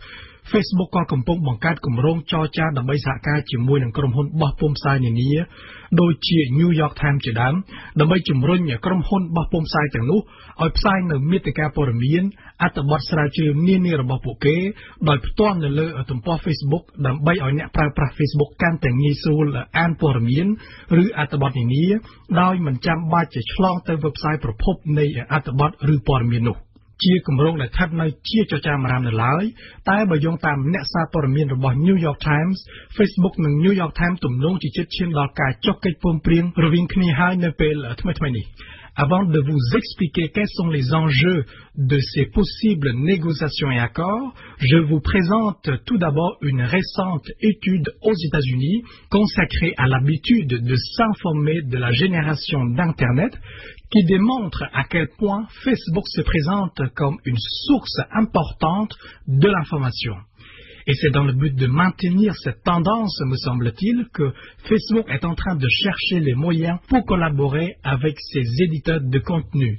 Facebook ក៏កំពុងបង្កើតគម្រោងចរចាដើម្បីសហការជាមួយនឹងក្រុមហ៊ុនបោះពុម្ពផ្សាយនានាដូចជា New York Times ជាដើមដើម្បីជំរុញក្រុមហ៊ុនបោះពុម្ពផ្សាយទាំងនោះឲ្យផ្សាយនៅមាតិកាព័ត៌មានអត្ថបទស្រាវជ្រាវនានារបស់ពួកគេដោយផ្ទាល់នៅលើទំព័រ Facebook ដើម្បីឲ្យអ្នកប្រើប្រាស់ Facebook កាន់តែងាយស្រួលអានព័ត៌មានឬអត្ថបទនានាដោយមិនចាំបាច់ឆ្លងទៅ website ប្រភពនៃអត្ថបទឬព័ត៌មាននោះជាគម្រោងដែលស្ថិតនៅជាចចាមអារ៉ាមនៅឡើយតែបើយោងតាមអ្នកសារព័ត៌មានរបស់ New York Times Facebook និង New York Times ទំនងជាជិតឈានដល់ការចុះកិច្ចព្រមព្រៀងរវាងគ្នាហើយនៅពេលថ្មីៗនេះ Avant de vous expliquer quels sont les enjeux de ces possibles négociations et accords, je vous présente tout d'abord une récente étude aux États-Unis consacrée à l'habitude de s'informer de la génération d'Internet qui démontre à quel point Facebook se présente comme une source importante de l'information. Et c'est dans le but de maintenir cette tendance, me semble-t-il, que Facebook est en train de chercher les moyens pour collaborer avec ses éditeurs de contenu.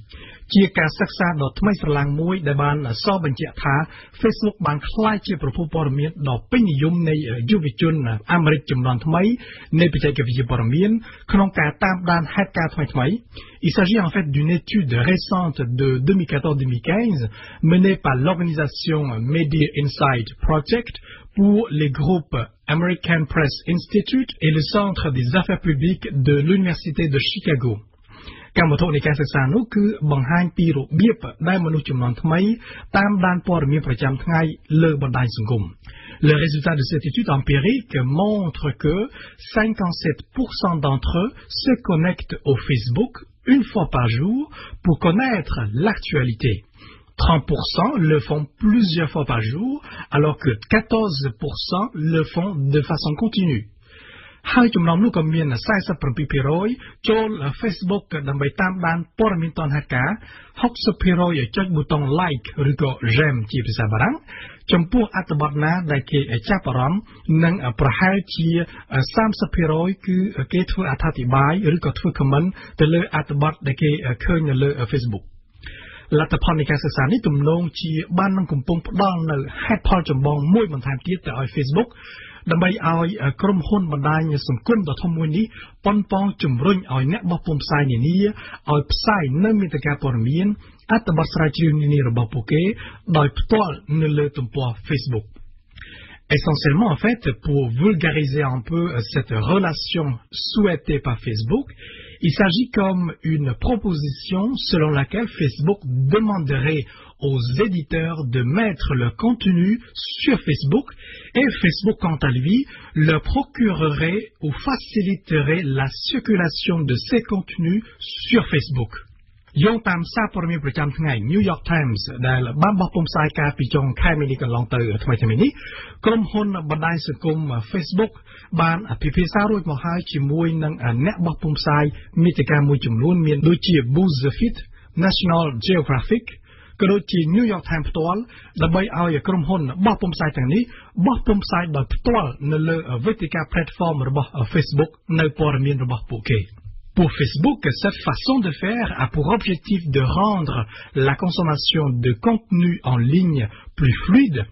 ជាការសិក្សាដ៏ថ្មីស្រឡាងមួយដែលបានសរបញ្ជាក់ថា Facebook បានក្លាយជាប្រភពព័ត៌មានដ៏ពេញនិយមនៃយុវជនអាមេរិកជំនាន់ថ្មីនៃបច្ចេកវិទ្យាព័ត៌មានក្នុងការតាមដានហេតុការណ៍ថ្មីៗ Il s'agit en fait d'une étude récente de 2014-2015 menée par l'organisation Media Insight Project pour les groupes American Press Institute et le Centre des affaires publiques de l'Université de Chicago. កម្មវត្ថុនៃការសិក្សានោះគឺបង្ហាញពីរបៀបដែលមនុស្សជំនាន់ថ្មីតាមដានព័ត៌មានប្រចាំថ្ងៃលើបណ្ដាញសង្គម Le résultat de cette étude empirique montre que 57% d'entre eux se connectent au Facebook une fois par jour pour connaître l'actualité. 30% le font plusieurs fois par jour, alors que 14% le font de façon continue. ហើយចំណោមនោះក៏មាន 47% ចូល Facebook ដើម្បីតាមដានព័ត៌មានទាន់ហេតុការណ៍ 60% ចុចប៊ូតុង like ឬក៏ j'aime ជាភាសាបារាំងចំពោះអត្ថបទណាដែលគេចាប់អារម្មណ៍និងប្រហែលជា 30% គឺគេធ្វើអត្ថាធិប្បាយឬក៏ធ្វើ comment ទៅលើអត្ថបទដែលគេឃើញនៅលើ Facebook លទ្ធផលនៃការសិក្សានេះទំនងជាបាននឹងកំពុងផ្ដល់នៅហេតុផលចម្បងមួយបន្ថែមទៀតទៅឲ្យ Facebook ដើម្បីឲ្យក្រុមហ៊ុនបណ្ដាញសង្គមដ៏ធំមួយនេះប៉ុនប៉ងជំរុញឲ្យអ្នកបោះពុម្ពផ្សាយនានាឲ្យផ្សាយនៅមាតិកាព័ត៌មានអត្ថបទស្រាវជ្រាវនានារបស់ពួកគេដោយផ្ទាល់នៅលើទំព័រ Facebook. Essentiellement, en fait, pour vulgariser un peu cette relation souhaitée par Facebook, il s'agit comme une proposition selon laquelle Facebook demanderait aux éditeurs de mettre leur contenu sur Facebook et Facebook, quant à lui, leur procurerait ou faciliterait la circulation de ces contenus sur Facebook. យោងតាមសារព័ត៌មានប្រចាំថ្ងៃ New York Times ដែលបានបោះពុម្ពផ្សាយការពីចុងខែមីនាកន្លងទៅថ្មីៗនេះក្រុមហ៊ុនបណ្ដាញសង្គម Facebook បានពិភាក្សារួចមកហើយជាមួយនឹងអ្នកបោះពុម្ពផ្សាយមាតិកាមួយចំនួនមានដូចជា BuzzFeed, National Geographic ក៏ដូចជា New York Times ផ្ទាល់ដើម្បីឲ្យក្រុមហ៊ុនបោះពុម្ពផ្សាយទាំងនេះបោះពុម្ពផ្សាយដោយផ្ទាល់នៅលើវេទិកា platform របស់ Facebook នៅព័ត៌មានរបស់ពួកគេ Pour Facebook, cette façon de faire a pour objectif de rendre la consommation de contenu en ligne plus fluide,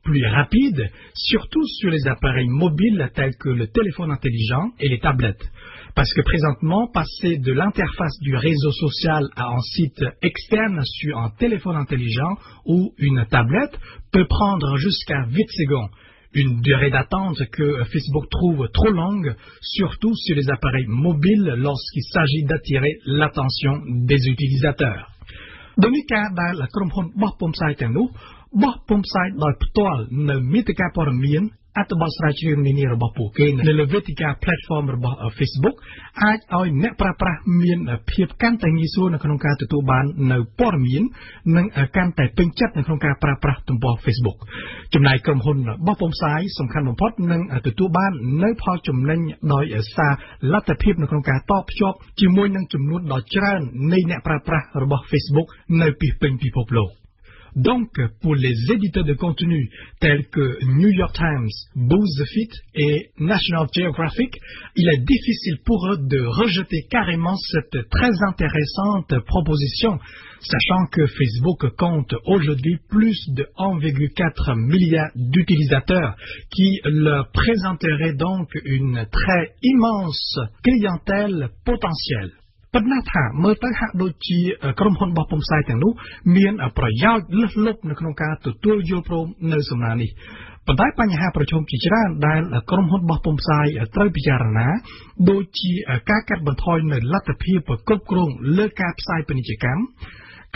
plus rapide, surtout sur les appareils mobiles tels que le téléphone intelligent et les tablettes. Parce que présentement, passer de l'interface du réseau social à un site externe sur un téléphone intelligent ou une tablette peut prendre jusqu'à 8 secondes. Une durée d'attente que Facebook trouve trop longue, surtout sur les appareils mobiles lorsqu'il s'agit d'attirer l'attention des utilisateurs. ដោយនេះការដែលក្រុមហ៊ុនបោះពុម្ពផ្សាយទាំងនោះបោះពុម្ពផ្សាយដោយផ្ទាល់នៅមាតិកាព័ត៌មានអត្ថបទស្រាវជ្រាវនានារបស់ពួកគេនៅលើវេទិកា platform របស់ Facebook អាចឲ្យអ្នកប្រើប្រាស់មានភាពកាន់តែងាយស្រួលនៅក្នុងការទទួលបាននៅព័ត៌មាននិងកាន់តែពេញចិត្តនៅក្នុងការប្រើប្រាស់ទំព័រ Facebook ចំណែកក្រុមហ៊ុនបោះពុម្ពផ្សាយសំខាន់បំផុតនឹងទទួលបាននៅផលចំណេញដោយសារលទ្ធភាពនៅក្នុងការតភ្ជាប់ជាមួយនឹងចំនួនដ៏ច្រើននៃអ្នកប្រើប្រាស់របស់ Facebook នៅពីពេញពិភពលោក Donc, pour les éditeurs de contenu tels que New York Times, BuzzFeed et National Geographic, il est difficile pour eux de rejeter carrément cette très intéressante proposition, sachant que Facebook compte aujourd'hui plus de 1,4 milliard d'utilisateurs qui leur présenteraient donc une très immense clientèle potentielle. ប៉ុន្តែថាមើលទៅហាក់ដូចជាក្រុមហ៊ុនបោះពុម្ពផ្សាយទាំងនោះមានប្រយោជន៍លើសលប់នៅក្នុងការទទួលយល់ព្រមនៅសំណើនេះ ប៉ុន្តែបញ្ហាប្រឈមជាច្រើនដែលក្រុមហ៊ុនបោះពុម្ពផ្សាយត្រូវពិចារណាដូចជាការកាត់បន្ថយនៅលទ្ធភាពគ្រប់គ្រងលើការផ្សាយពាណិជ្ជកម្ម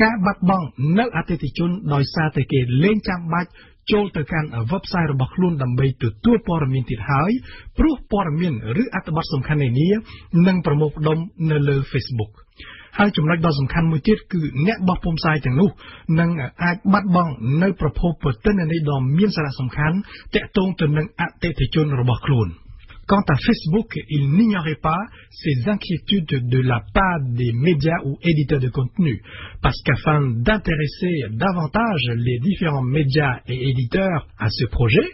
ការបាត់បង់នៅអតិថិជនដោយសារតែគេលែងចាំបាច់ចូលទៅកាន់ website របស់ខ្លួនដើម្បីទទួលព័ត៌មានទៀតហើយព្រោះព័ត៌មានឬអត្ថបទសំខាន់នានានឹងប្រមូលផ្ដុំនៅលើ Facebook ហើយចំណុចដ៏សំខាន់មួយទៀតគឺអ្នកបោះពុម្ពផ្សាយទាំងនោះនឹងអាចបាត់បង់នៅប្រភពទិន្នន័យដ៏មានសារៈសំខាន់ទាក់ទងទៅនឹងអតិថិជនរបស់ខ្លួន Quant à Facebook, il n'ignorait pas ces inquiétudes de la part des médias ou éditeurs de contenu, parce qu'afin d'intéresser davantage les différents médias et éditeurs à ce projet,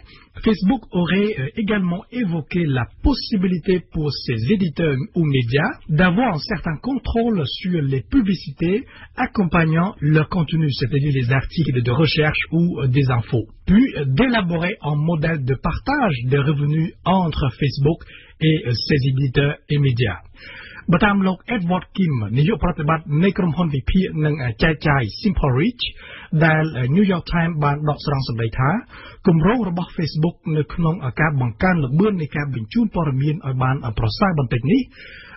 Facebook aurait également évoqué la possibilité pour ses éditeurs ou médias d'avoir un certain contrôle sur les publicités accompagnant leur contenu, c'est-à-dire les articles de recherche ou des infos, puis d'élaborer un modèle de partage des revenus entre Facebook et ses éditeurs et médias. បើតាមលោក Edward Kim នាយកប្រតិបត្តិនៃក្រុមហ៊ុនវិភាគនិងចែកចាយ Simple Reach ដែល New York Times បានដកស្រង់សម្ដីថាគម្រោងរបស់ Facebook នៅក្នុងការបង្កើនល្បឿននៃការបញ្ជូនព័ត៌មានឲ្យបានប្រសើរបន្តិចនេះ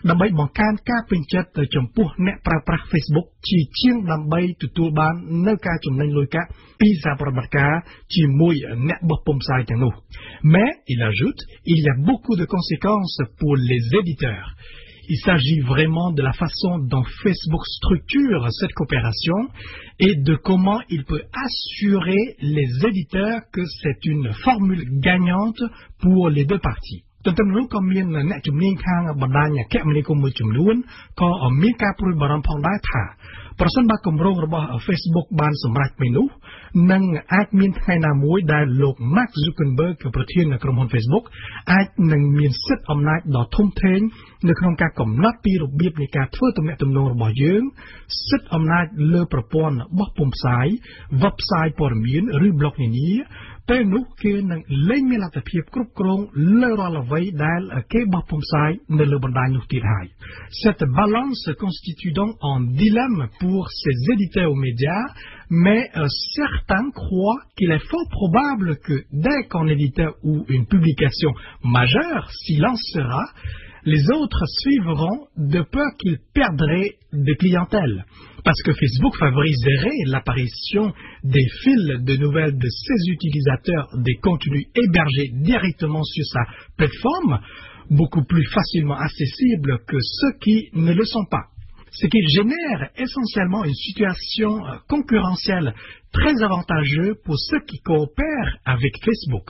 ដើម្បីបង្កើនការពេញចិត្តទៅចំពោះអ្នកប្រើប្រាស់ Facebook ជាងដើម្បីទទួលបាននៅការចំណេញលុយកាក់ពីសារប្រតិបត្តិការជាមួយអ្នកបោះពុម្ពផ្សាយទាំងនោះ Mais il ajoute il y a beaucoup de conséquences pour les éditeurs. Il s'agit vraiment de la façon dont Facebook structure cette coopération et de comment il peut assurer les éditeurs que c'est une formule gagnante pour les deux parties. ទន្ទឹមនោះក៏មានអ្នកជំនាញខាងបណ្ដាញគមនាគមន៍មួយចំនួនក៏មានការព្រួយបារម្ភផងដែរថាប្រសិនបើគម្រោងរបស់ Facebook បានសម្រេចពេលនោះនឹងអាចមានថ្ងៃណាមួយដែលលោក Mark Zuckerberg ប្រធានក្រុមហ៊ុន Facebook អាចនឹងមានសិទ្ធិអំណាចដ៏ធំធេងនៅក្នុងការកំណត់ពីរបៀបនៃការធ្វើទំនាក់ទំនងរបស់យើងសិទ្ធិអំណាចលើប្រព័ន្ធបោះពុម្ពផ្សាយ website ព័ត៌មានឬ blog នានាពេលនោះគេនឹងលែងមានលទ្ធភាពគ្រប់គ្រងលើរាល់អ្វីដែលគេបោះពុម្ពផ្សាយនៅលើបណ្ដាញនោះទៀតហើយ Cette balance constitue donc un dilemme pour ces éditeurs aux médias, mais certains croient qu'il est fort probable que dès qu'un éditeur ou une publication majeure s'y lancera, les autres suivront de peur qu'ils perdraient de clientèle. Parce que Facebook favoriserait l'apparition des fils de nouvelles de ses utilisateurs des contenus hébergés directement sur sa plateforme, beaucoup plus facilement accessibles que ceux qui ne le sont pas. Ce qui génère essentiellement une situation concurrentielle très avantageuse pour ceux qui coopèrent avec Facebook.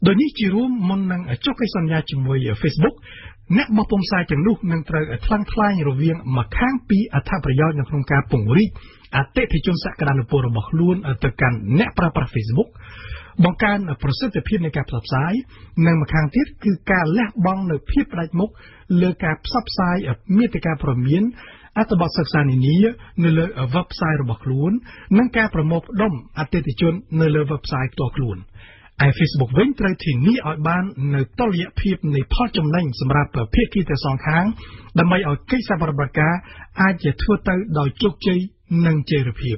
ដោយនេះជារួមមុននឹងចុះកិច្ចសន្យាជាមួយ Facebook អ្នកបោះពុម្ពផ្សាយទាំងនោះនឹងត្រូវថ្លឹងថ្លែងរវាងម្ខាងពីអត្ថប្រយោជន៍នៅក្នុងការពង្រីកអតិថិជនសក្តានុពលរបស់ខ្លួនទៅកាន់អ្នកប្រើប្រាស់ Facebook បង្កើនប្រសិទ្ធភាពនៃការផ្សព្វផ្សាយនិងម្ខាងទៀតគឺការលះបង់នូវភាពផ្ដាច់មុខលើការផ្សព្វផ្សាយមាតិកាព័ត៌មានអត្ថបទសិក្សានានានៅលើ website របស់ខ្លួននិងការប្រមូលផ្ដុំអតិថិជននៅលើ website ផ្ទាល់ខ្លួនឯ Facebook វិញត្រូវធានាឲ្យបាននៅតុល្យភាពនៃផលចំណេញសម្រាប់ភាគីទាំងសងខាងដើម្បីឲ្យកិច្ចសហប្រតិបត្តិការអាចធ្វើទៅដោយជោគជ័យនិងចីរភាព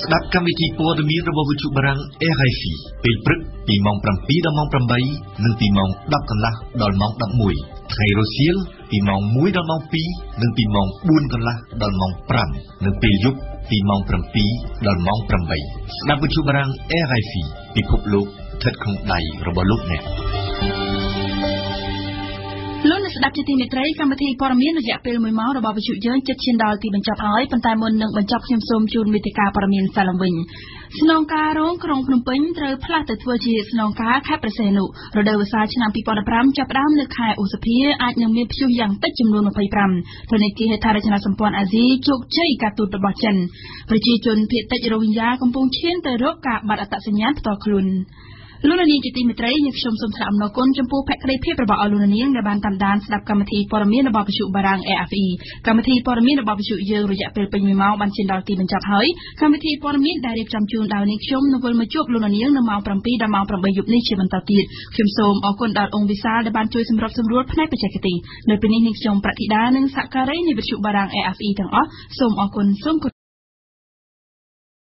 ស្ដាប់កម្មវិធីព័ត៌មានរបស់វិទ្យុបារាំង RFI ពេលព្រឹកពីម៉ោង 7 ដល់ម៉ោង 8 និងពីម៉ោង 10 កន្លះដល់ម៉ោង 11 ថ្ងៃរសៀលពីម៉ោង 1 ដល់ម៉ោង 2 និងពីម៉ោង 4 កន្លះដល់ម៉ោង 5 និងពេលយប់ពីម៉ោង 7 ដល់ម៉ោង 8 ស្ដាប់វិទ្យុបារាំង RFI ពិភពលោកស្ថិតក្នុងដៃរបស់លោកអ្នកលោកអ្នកស្ដាប់ជាទីមេត្រីកម្មវិធីព័ត៌មានរយៈពេល1ម៉ោងរបស់វិទ្យុយើងជិតឈានដល់ទីបញ្ចប់ហើយប៉ុន្តែមុននឹងបញ្ចប់ខ្ញុំសូមជូនមេតិការព័ត៌មានសាឡំវិញស្នងការរងក្រុងភ្នំពេញត្រូវផ្លាស់ទៅធ្វើជាស្នងការខេត្តព្រះសីហនុរដូវវស្សាឆ្នាំ2015ចាប់ផ្ដើមនៅខែឧសភាអាចនឹងមានព្យុះយ៉ាងតិចចំនួន25ធនធានហេដ្ឋារចនាសម្ព័ន្ធអាស៊ីជោគជ័យការទូតរបស់ចិនប្រជាជនភាគតិចរ៉ូហិញយ៉ាកំពុងឈានទៅរកការបាត់អត្តសញ្ញាណផ្ទាល់ខ្លួនលោកនាងជាទីមេត្រីខ្ញុំសូមថ្លែងអំណរគុណចំពោះភក្ដីភាពរបស់អស់លោកនាងដែលបានតាមដានស្ដាប់កម្មវិធីព័ត៌មានរបស់វិទ្យុបារាំង RFI កម្មវិធីព័ត៌មានរបស់វិទ្យុយើងរយៈពេលពេញ1ម៉ោងបានឈានដល់ទីបញ្ចប់ហើយកម្មវិធីព័ត៌មានដែលរៀបចំជូនដោយនាងខ្ញុំនឹងវិលមកជួបលោកនាងនៅម៉ោង 7 ដល់ម៉ោង 8 យប់នេះជាបន្តទៀតខ្ញុំសូមអរគុណដល់អង្គវិសាលដែលបានជួយសម្របសម្រួលផ្នែកបច្ចេកទេសនៅពេលនេះនាងខ្ញុំប្រតិដានិងសហការីនៃវិទ្យុបារាំង RFI ទាំងអស់សូមអរគុណសូម